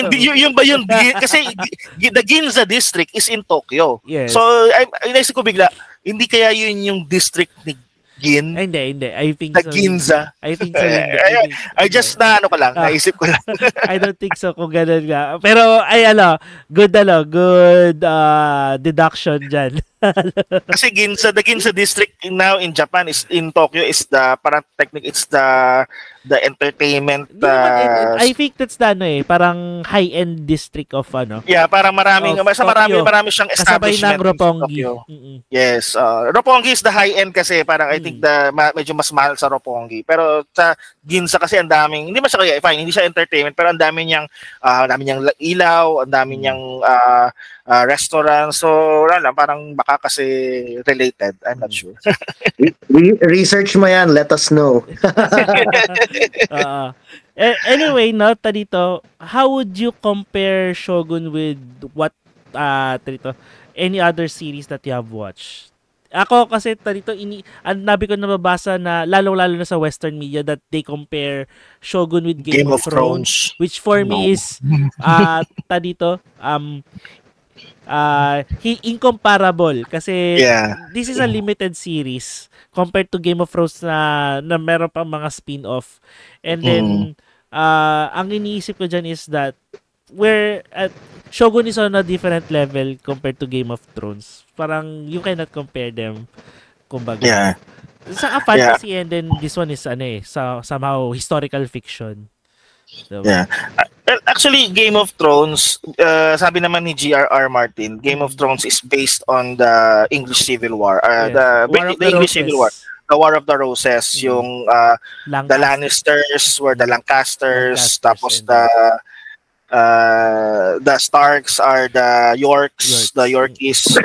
yun? Kasi the Ginza district is in Tokyo. Yes. So, naisip ko bigla, hindi kaya yun yung district ni Gin? Hindi. I think so. Ginza. I think so. I just naisip ko lang. I don't think so kung ganun nga. Pero good deduction dyan. Kasi the Ginza district now in Japan is in Tokyo is it's the entertainment. I think that's parang high-end district of Yeah, parang marami siyang establishment. Kasabay ng Roppongi. Yes, Roppongi is the high-end kasi parang I think medyo mas mahal sa Roppongi. Pero sa Ginza kasi ang daming, hindi siya entertainment pero ang dami niyang ilaw, ang dami niyang restaurant. So, parang baka kasi related. I'm not sure. Research mo yan. Let us know. Anyway, nota dito, how would you compare Shogun with what dito, any other series that you have watched? Ako kasi dito ang nabi ko nababasa na lalo na sa western media that they compare Shogun with Game of Thrones, which for me is dito incomparable kasi this is a limited series compared to Game of Thrones na meron pa mga spin-off. And then ang iniisip ko dyan is that Shogun is on a different level compared to Game of Thrones. Parang you cannot compare them. Kumbaga. Yeah. Sa fantasy and then this one is somehow historical fiction. So, yeah. Actually, Game of Thrones, sabi naman ni G.R.R. Martin, Game of Thrones is based on the English Civil War. The English Civil War. The War of the Roses, yung the Lannisters were the Lancasters, tapos the Starks are the Yorks. The Yorkies.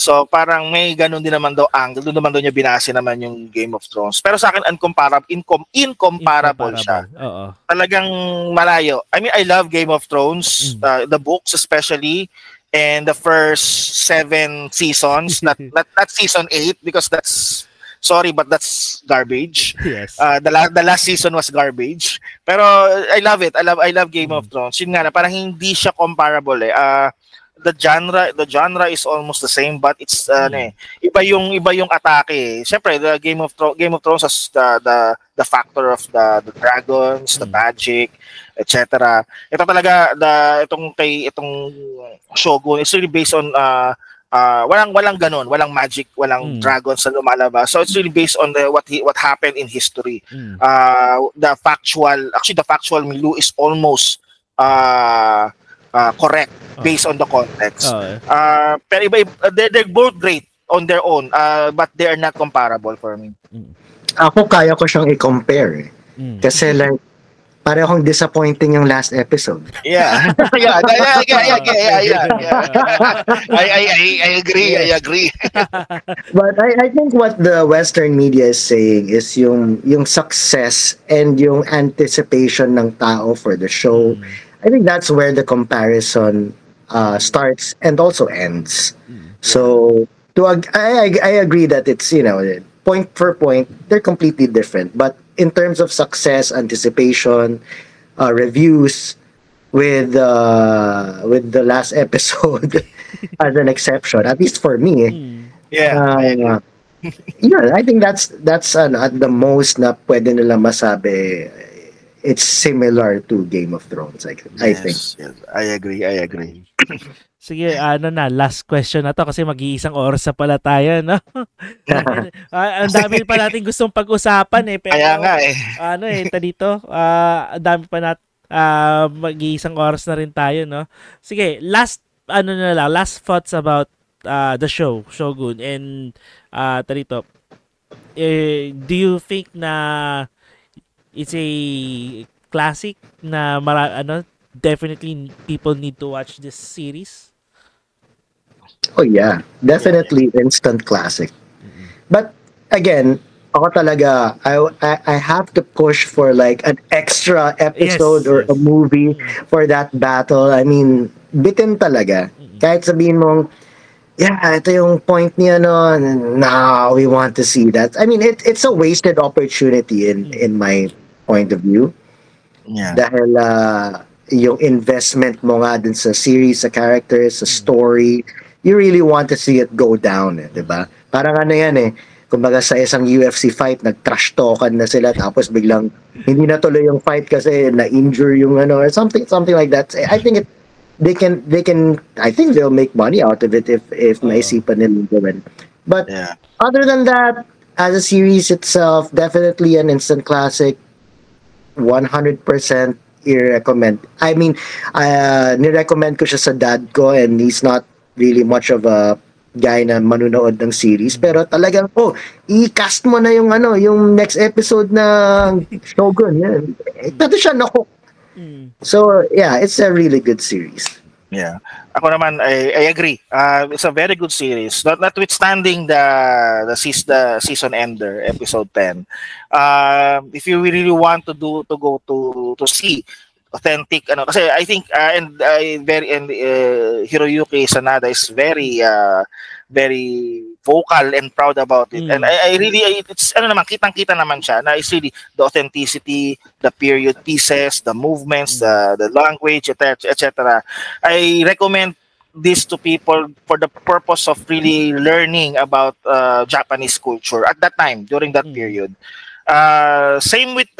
So parang may ganun din naman daw angle. Doon naman daw niya binase naman yung Game of Thrones. Pero sa akin incomparable siya. Oo. Talagang malayo. I mean, I love Game of Thrones, the books especially, and the first 7 seasons, not season 8 because that's garbage. Yes. The last season was garbage. Pero I love it. I love Game of Thrones. Yun nga na, parang hindi siya comparable eh. The genre is almost the same but it's iba yung atake. Siyempre, the Game of Thrones has the factor of the dragons, the magic, etc. Ito talaga itong Shogun is really based on walang ganon, walang magic, walang dragons na lumalabas. So it's really based on what happened in history. The factual milieu is almost correct based on the context. Pero they're both great on their own, but they are not comparable for me. Ako kaya ko siyang i-compare. Kasi like parehong disappointing yung last episode. Yeah. I agree. But I think what the Western media is saying is yung success and yung anticipation ng tao for the show. I think that's where the comparison starts and also ends. So I agree that it's, point for point, they're completely different. But in terms of success, anticipation, reviews, with the last episode as an exception, at least for me. Yeah, I think that's at the most na pwede nila masabi. It's similar to Game of Thrones, I think. Yes, I agree. Sige, last question na to kasi mag-iisang oras na pala tayo, no? Ang dami pa natin gustong pag-usapan eh. Pero, kaya nga eh. Dito, ang dami pa mag-iisang oras na rin tayo, no? Sige, last thoughts about the show, Shogun. And, dito, do you think na it's a classic na definitely people need to watch this series? Oh yeah, definitely instant classic. But again, ako talaga, I have to push for like an extra episode or a movie for that battle. I mean, bitin talaga. Kahit sabihin mong, ito yung point niya, no, now we want to see that. I mean, it's a wasted opportunity in my point of view. Yeah. Dahil yung investment mo nga dun sa series, sa characters, sa story, you really want to see it go down, diba? Parang yan kumbaga sa isang UFC fight, nag-trash talkan na sila tapos biglang hindi na tuloy yung fight kasi na-injure yung or something like that. I think they can I think they'll make money out of it if naisipan nila gawin. But other than that, as a series itself, definitely an instant classic. 100% i-recommend. I mean, ni-recommend ko siya sa dad ko and he's not really much of a guy na manunood ng series. Pero talagang, i-cast mo na yung next episode ng Shogun. Yan. Ito siya na-hook. So, yeah, it's a really good series. Yeah. Ako naman, I agree. It's a very good series. Notwithstanding the season ender, episode 10. If you really want to go to see authentic, kasi I think Hiroyuki Sanada is very vocal and proud about it. And I really, it's kitang-kita naman siya na it's really the authenticity, the period pieces, the movements, the language, etc. I recommend this to people for the purpose of really learning about Japanese culture at that time during that period. Same with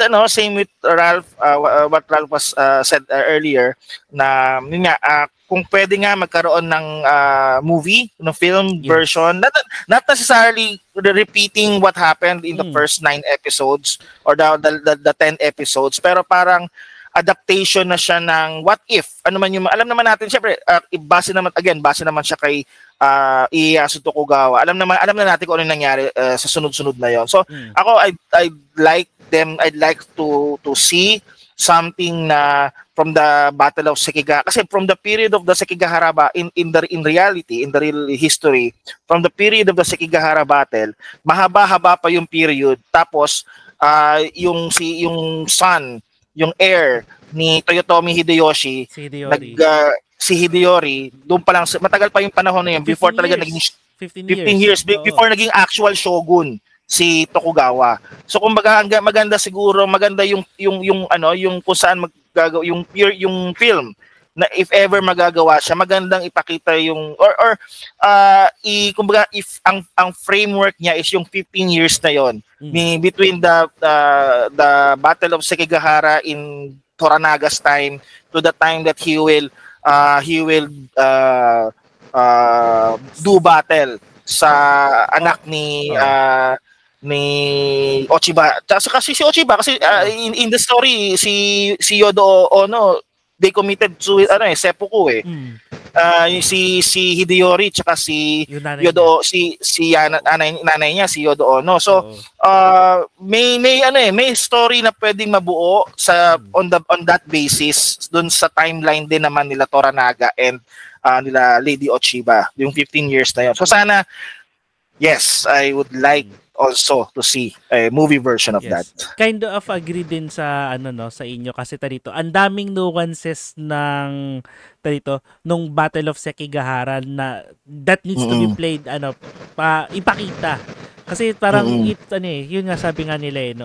Ralph, what Ralph was said earlier, na yun nga, kung pwede nga magkaroon ng movie, no, film version, not necessarily repeating what happened in the first 9 episodes or the 10 episodes, pero parang adaptation na siya ng what if. Ano man yung, alam naman natin, syempre, base naman siya kay Ieyasu Tokugawa. Alam na natin kung ano nangyari sa sunod-sunod na yon. So, ako, I'd like to see something na from the Battle of Sekigahara. Kasi from the period of the Sekigahara in reality, in the real history, from the period of the Sekigahara battle, mahaba-haba pa yung period. Tapos, yung son, yung heir ni Toyotomi Hideyoshi, si Hideyori, doon pa lang, matagal pa yung panahon na yun, before talaga naging 15 years before naging actual shogun si Tokugawa. So kumbaga maganda siguro, yung kung saan magagawa yung film na if ever magagawa siya, magandang ipakita yung kumbaga if ang framework niya is yung 15 years na yon between the Battle of Sekigahara in Toranaga's time to the time that he will do battle sa anak ni Ochiba. Kasi si Ochiba in the story si Yodo Ono, they committed to seppuku si Hideyori tsaka si Yodo si nanay niya si Yodo Ono. So may story na pwedeng mabuo sa on that basis doon sa timeline din naman nila Toranaga and nila Lady Ochiba, yung 15 years na yun. So sana, yes, I would like also to see a movie version of that. Kind of agree din sa sa inyo kasi dito ang daming nuances nung Battle of Sekigahara na that needs to be played ipakita. Kasi parang yun nga sabi nga nila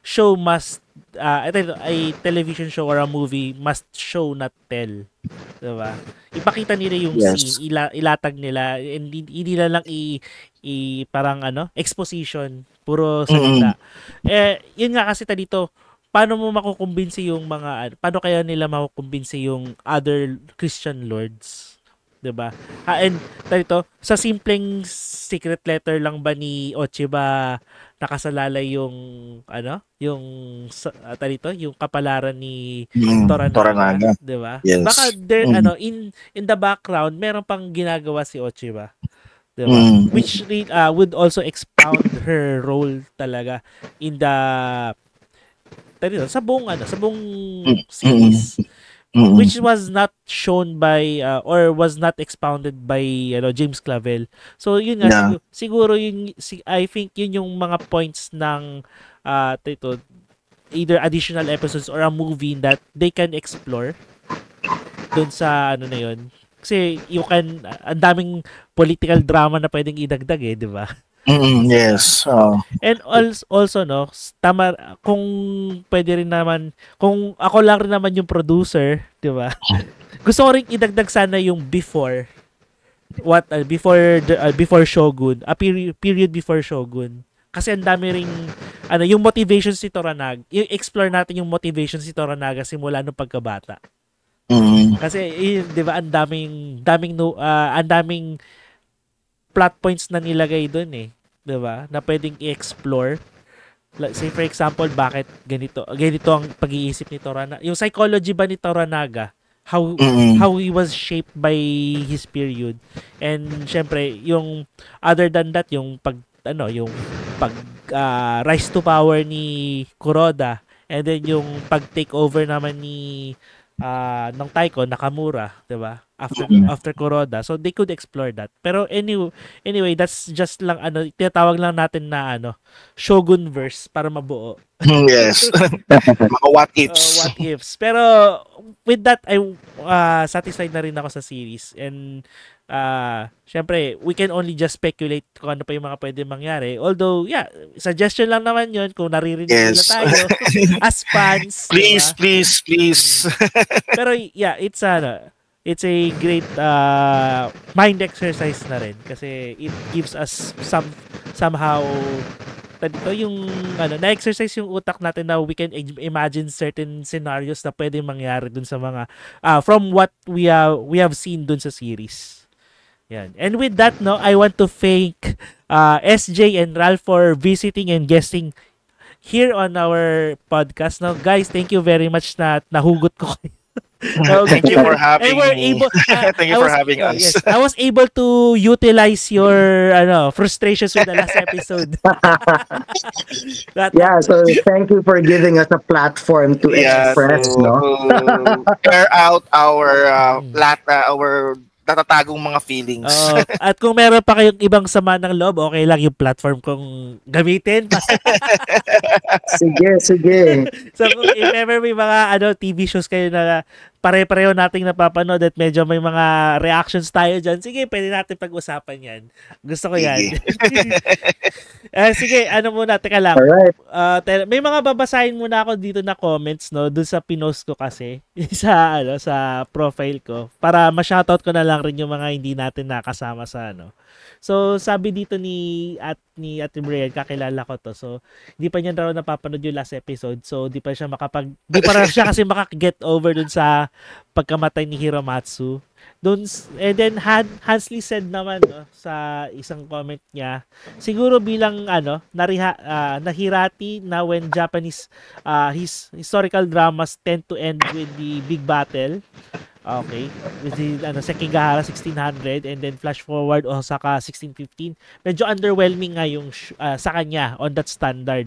show must a television show or a movie must show not tell. Diba? Ipakita nila yung scene, ilatag nila, hindi na lang parang exposition, puro salita. Yun nga kasi dito, paano mo makukumbinsi yung paano kaya nila makukumbinsi yung other Christian lords? Diba? And dito, sa simpleng secret letter lang ba ni Ochiba nakasalalay yung yung kapalaran ni Toranaga, 'di ba? Yes. Baka there in the background meron pang ginagawa si Ochiba, 'di ba? Which would also expound her role talaga in the sa buong series. Which was not shown by or was not expounded by James Clavell. So yun nga siguro I think yun yung mga points ng either additional episodes or a movie that they can explore doon sa na yun. Kasi ang daming political drama na pwedeng idagdag di ba? Yes. And also tama kung pwede rin naman, kung ako lang rin naman yung producer, 'di ba? Gusto ko ring idagdag sana yung before Shogun, a period before Shogun. Kasi ang dami ring yung motivation si Toranaga, i-explore natin yung motivation si Toranaga simula nung pagkabata. Kasi 'di ba ang daming plot points na nilagay doon 'di ba? Na pwedeng i-explore. Like, say for example, bakit ganito ang pag-iisip ni Toranaga. Yung psychology ba ni Toranaga, how he was shaped by his period. And syempre, yung other than that, yung rise to power ni Kuroda, and then yung pag-take over naman ni ng Taiko Nakamura, 'di ba? After Kuroda. So they could explore that. Pero anyway, that's just lang tinatawag lang natin na Shogun verse para mabuo. Yes. Mga what ifs. What ifs. Pero with that, I satisfied na rin ako sa series. And syempre, we can only just speculate kung ano pa yung mga pwede mangyari. Although, yeah, suggestion lang naman yun kung naririnig nila tayo as fans. Please, diba? please. Pero yeah, it's a great mind exercise na rin kasi it gives us somehow yung na-exercise yung utak natin na we can imagine certain scenarios na pwede mangyari dun sa mga from what we have seen dun sa series. Yan. And with that, I want to thank SJ and Ralph for visiting and guesting here on our podcast. Now, guys, thank you very much na nahugot ko kayo. Thank you for having me. Thank you for having us. Yes, I was able to utilize your frustrations with the last episode. So thank you for giving us a platform to express, air out our natatagong mga feelings. At kung meron pa kayong ibang sama ng loob, okay lang yung platform kong gamitin. Sige. So if ever may mga TV shows kayo na pare-pareho nating napapanood at medyo may mga reactions tayo dyan, sige, pwede natin pag-usapan yan. Gusto ko yan. Sige, teka lang. Alright. May mga babasahin muna ako dito na comments, dun sa pinost ko kasi, sa profile ko, para ma-shoutout ko na lang rin yung mga hindi natin nakasama sa So, sabi dito ni Ate Brian, kakilala ko to. So, hindi pa niya raw napapanood yung last episode. So, di pa siya kasi maka-get over dun sa pagkamatay ni Hiramatsu. And then Hansley said naman sa isang comment niya, siguro bilang nahirati na when Japanese historical dramas tend to end with the big battle. Okay. With the Sekigahara 1600 and then flash forward Osaka 1615. Medyo underwhelming nga yung sa kanya on that standard.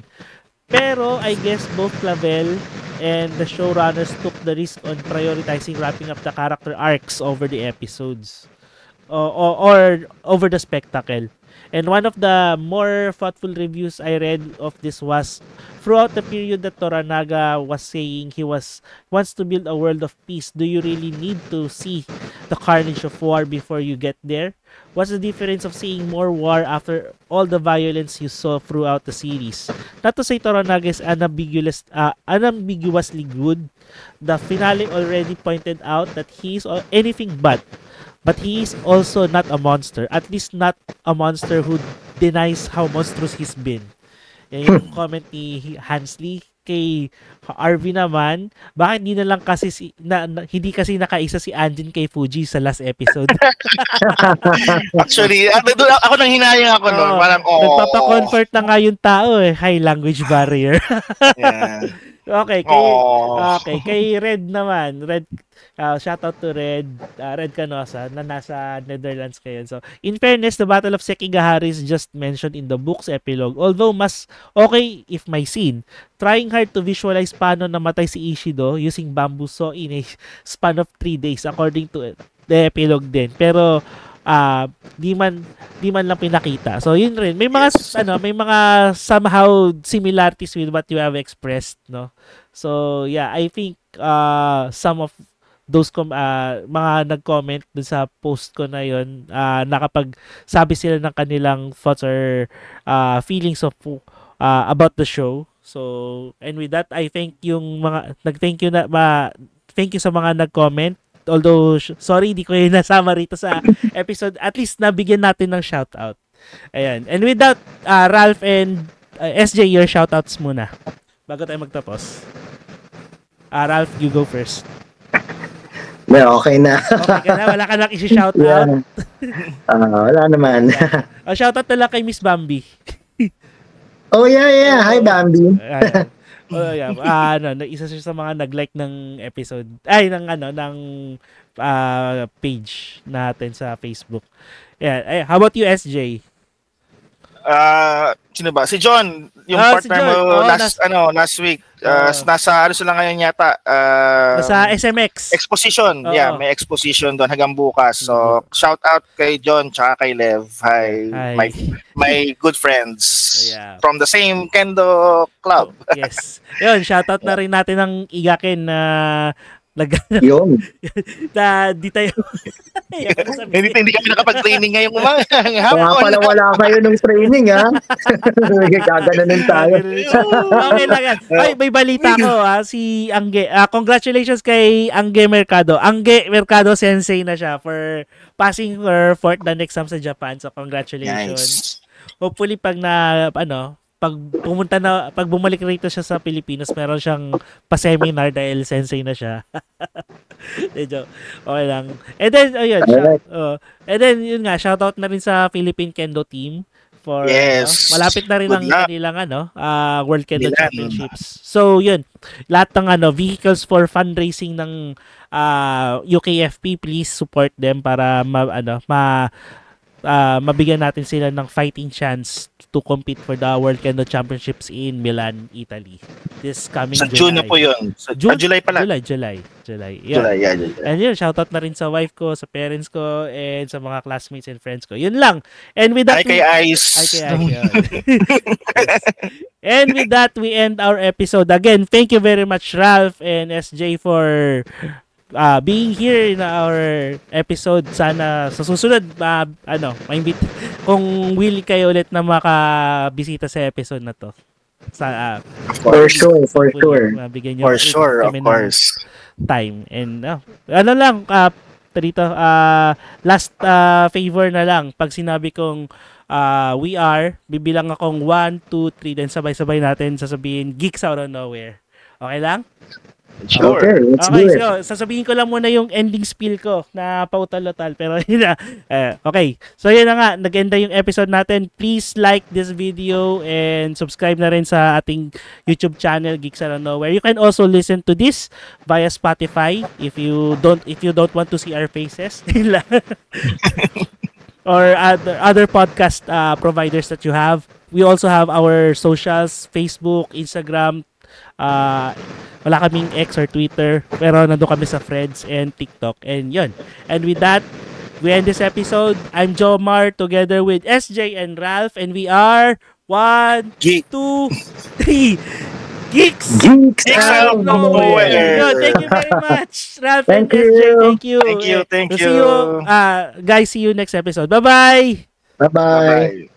Pero I guess both Clavel and the showrunners took the risk on prioritizing wrapping up the character arcs over the episodes or over the spectacle. And one of the more thoughtful reviews I read of this was, throughout the period that Toranaga was saying he wants to build a world of peace, do you really need to see the carnage of war before you get there? What's the difference of seeing more war after all the violence you saw throughout the series? Not to say Toranaga is unambiguously good. The finale already pointed out that he is anything but he is also not a monster. At least not a monster who denies how monstrous he's been. Yan yung comment ni Hansley. Kay RV naman, bakit hindi na lang kasi hindi kasi nakaisa si Anjin kay Fuji sa last episode? Actually, ako nang hinayang ako noon. Parang, nagpapa-comfort na nga yung tao high language barrier. Yeah. Okay, kay Red naman. Shout out to Red Canosa na nasa Netherlands ngayon. So, in fairness, the Battle of Sekigahara is just mentioned in the book's epilogue. Although, mas okay if may scene. Trying hard to visualize paano namatay si Ishido using bamboo saw in a span of 3 days according to the epilogue din. Pero, di man lang pinakita. So yun rin. May mga somehow similarities with what you have expressed, no? So yeah, I think some of those mga nag-comment dun sa post ko na yun, nakapagsabi sila ng kanilang thoughts or feelings of about the show. So and with that, I thank yung mga thank you sa mga nag-comment. Although, sorry, di ko yung nasama rito sa episode. At least, nabigyan natin ng shoutout. Ayan. And with that, Ralph and SJ, your shoutouts muna. Bago tayo magtapos. Ralph, you go first. Okay na. Okay ka na? Wala ka nang isi-shoutout? Wala naman. Shoutout na lang kay Miss Bambi. Oh, yeah. Hi, Bambi. Isa siya sa mga nag-like ng episode ng page natin sa Facebook. Yeah, how about you, SJ? Sino ba? Si John, yung Si partner John. mo last week. Nasa sila ngayon yata? Nasa SMX. Exposition. Yeah, may exposition doon hanggang bukas. So, shout out kay John tsaka kay Lev. Hi. My good friends from the same Kendo club. Yes. Yun, shout out na rin natin ng Igaken na Yun. na di tayo hindi kami nakapag-training ngayong umaga. Kaya pala wala kayo ng training, ha? Gagananin tayo. Okay lang yan. Ay, may balita ko, si Angge. Congratulations kay Angge Mercado. Angge Mercado sensei na siya for passing her fourth dan exam sa Japan. So, congratulations. Nice. Hopefully, pag bumalik rito siya sa Pilipinas, meron siyang pa-seminar dahil sensei na siya. Okay lang. And then, ayun. And then, yun nga, shoutout na rin sa Philippine Kendo team for, malapit na rin ang kanilang, World Kendo Championships. So, yun. Lahat ng, vehicles for fundraising ng UKFP, please support them para, mabigyan natin sila ng fighting chance to compete for the World Kendo Championships in Milan, Italy. This coming July. Sa June na po yun. July pala. July. July. And yun, shoutout na rin sa wife ko, sa parents ko, and sa mga classmates and friends ko. Yun lang. And with that, kay Ice. And with that, we end our episode. Again, thank you very much, Ralph and SJ, for being here in our episode. Sana sa susunod ma-invite kung will kayo ulit na makabisita sa episode na to. For sure. Mabigyan nyo For sure, of course. Time. And last favor na lang. Pag sinabi kong we are, bibilang akong 1, 2, 3, then sabay-sabay natin sasabihin Geeks Out of Nowhere. Okay lang? Sure. Okay, let's do it. So sasabihin ko lang muna yung ending spiel ko na pautal-utal, pero yun na. Okay. So yun na nga, nag-enda yung episode natin. Please like this video and subscribe na rin sa ating YouTube channel, Geeks Out of Nowhere. You can also listen to this via Spotify if you don't want to see our faces. Or other podcast providers that you have. We also have our socials, Facebook, Instagram, wala kaming X or Twitter, pero nandun kami sa Threads and TikTok. And yun. And with that, we end this episode. I'm Jomar together with SJ and Ralph, and we are 1, 2, 3 Geeks Out of Nowhere. Thank you very much, Ralph and SJ. Thank you. Thank you. See you, guys. See you next episode. Bye-bye. Bye-bye.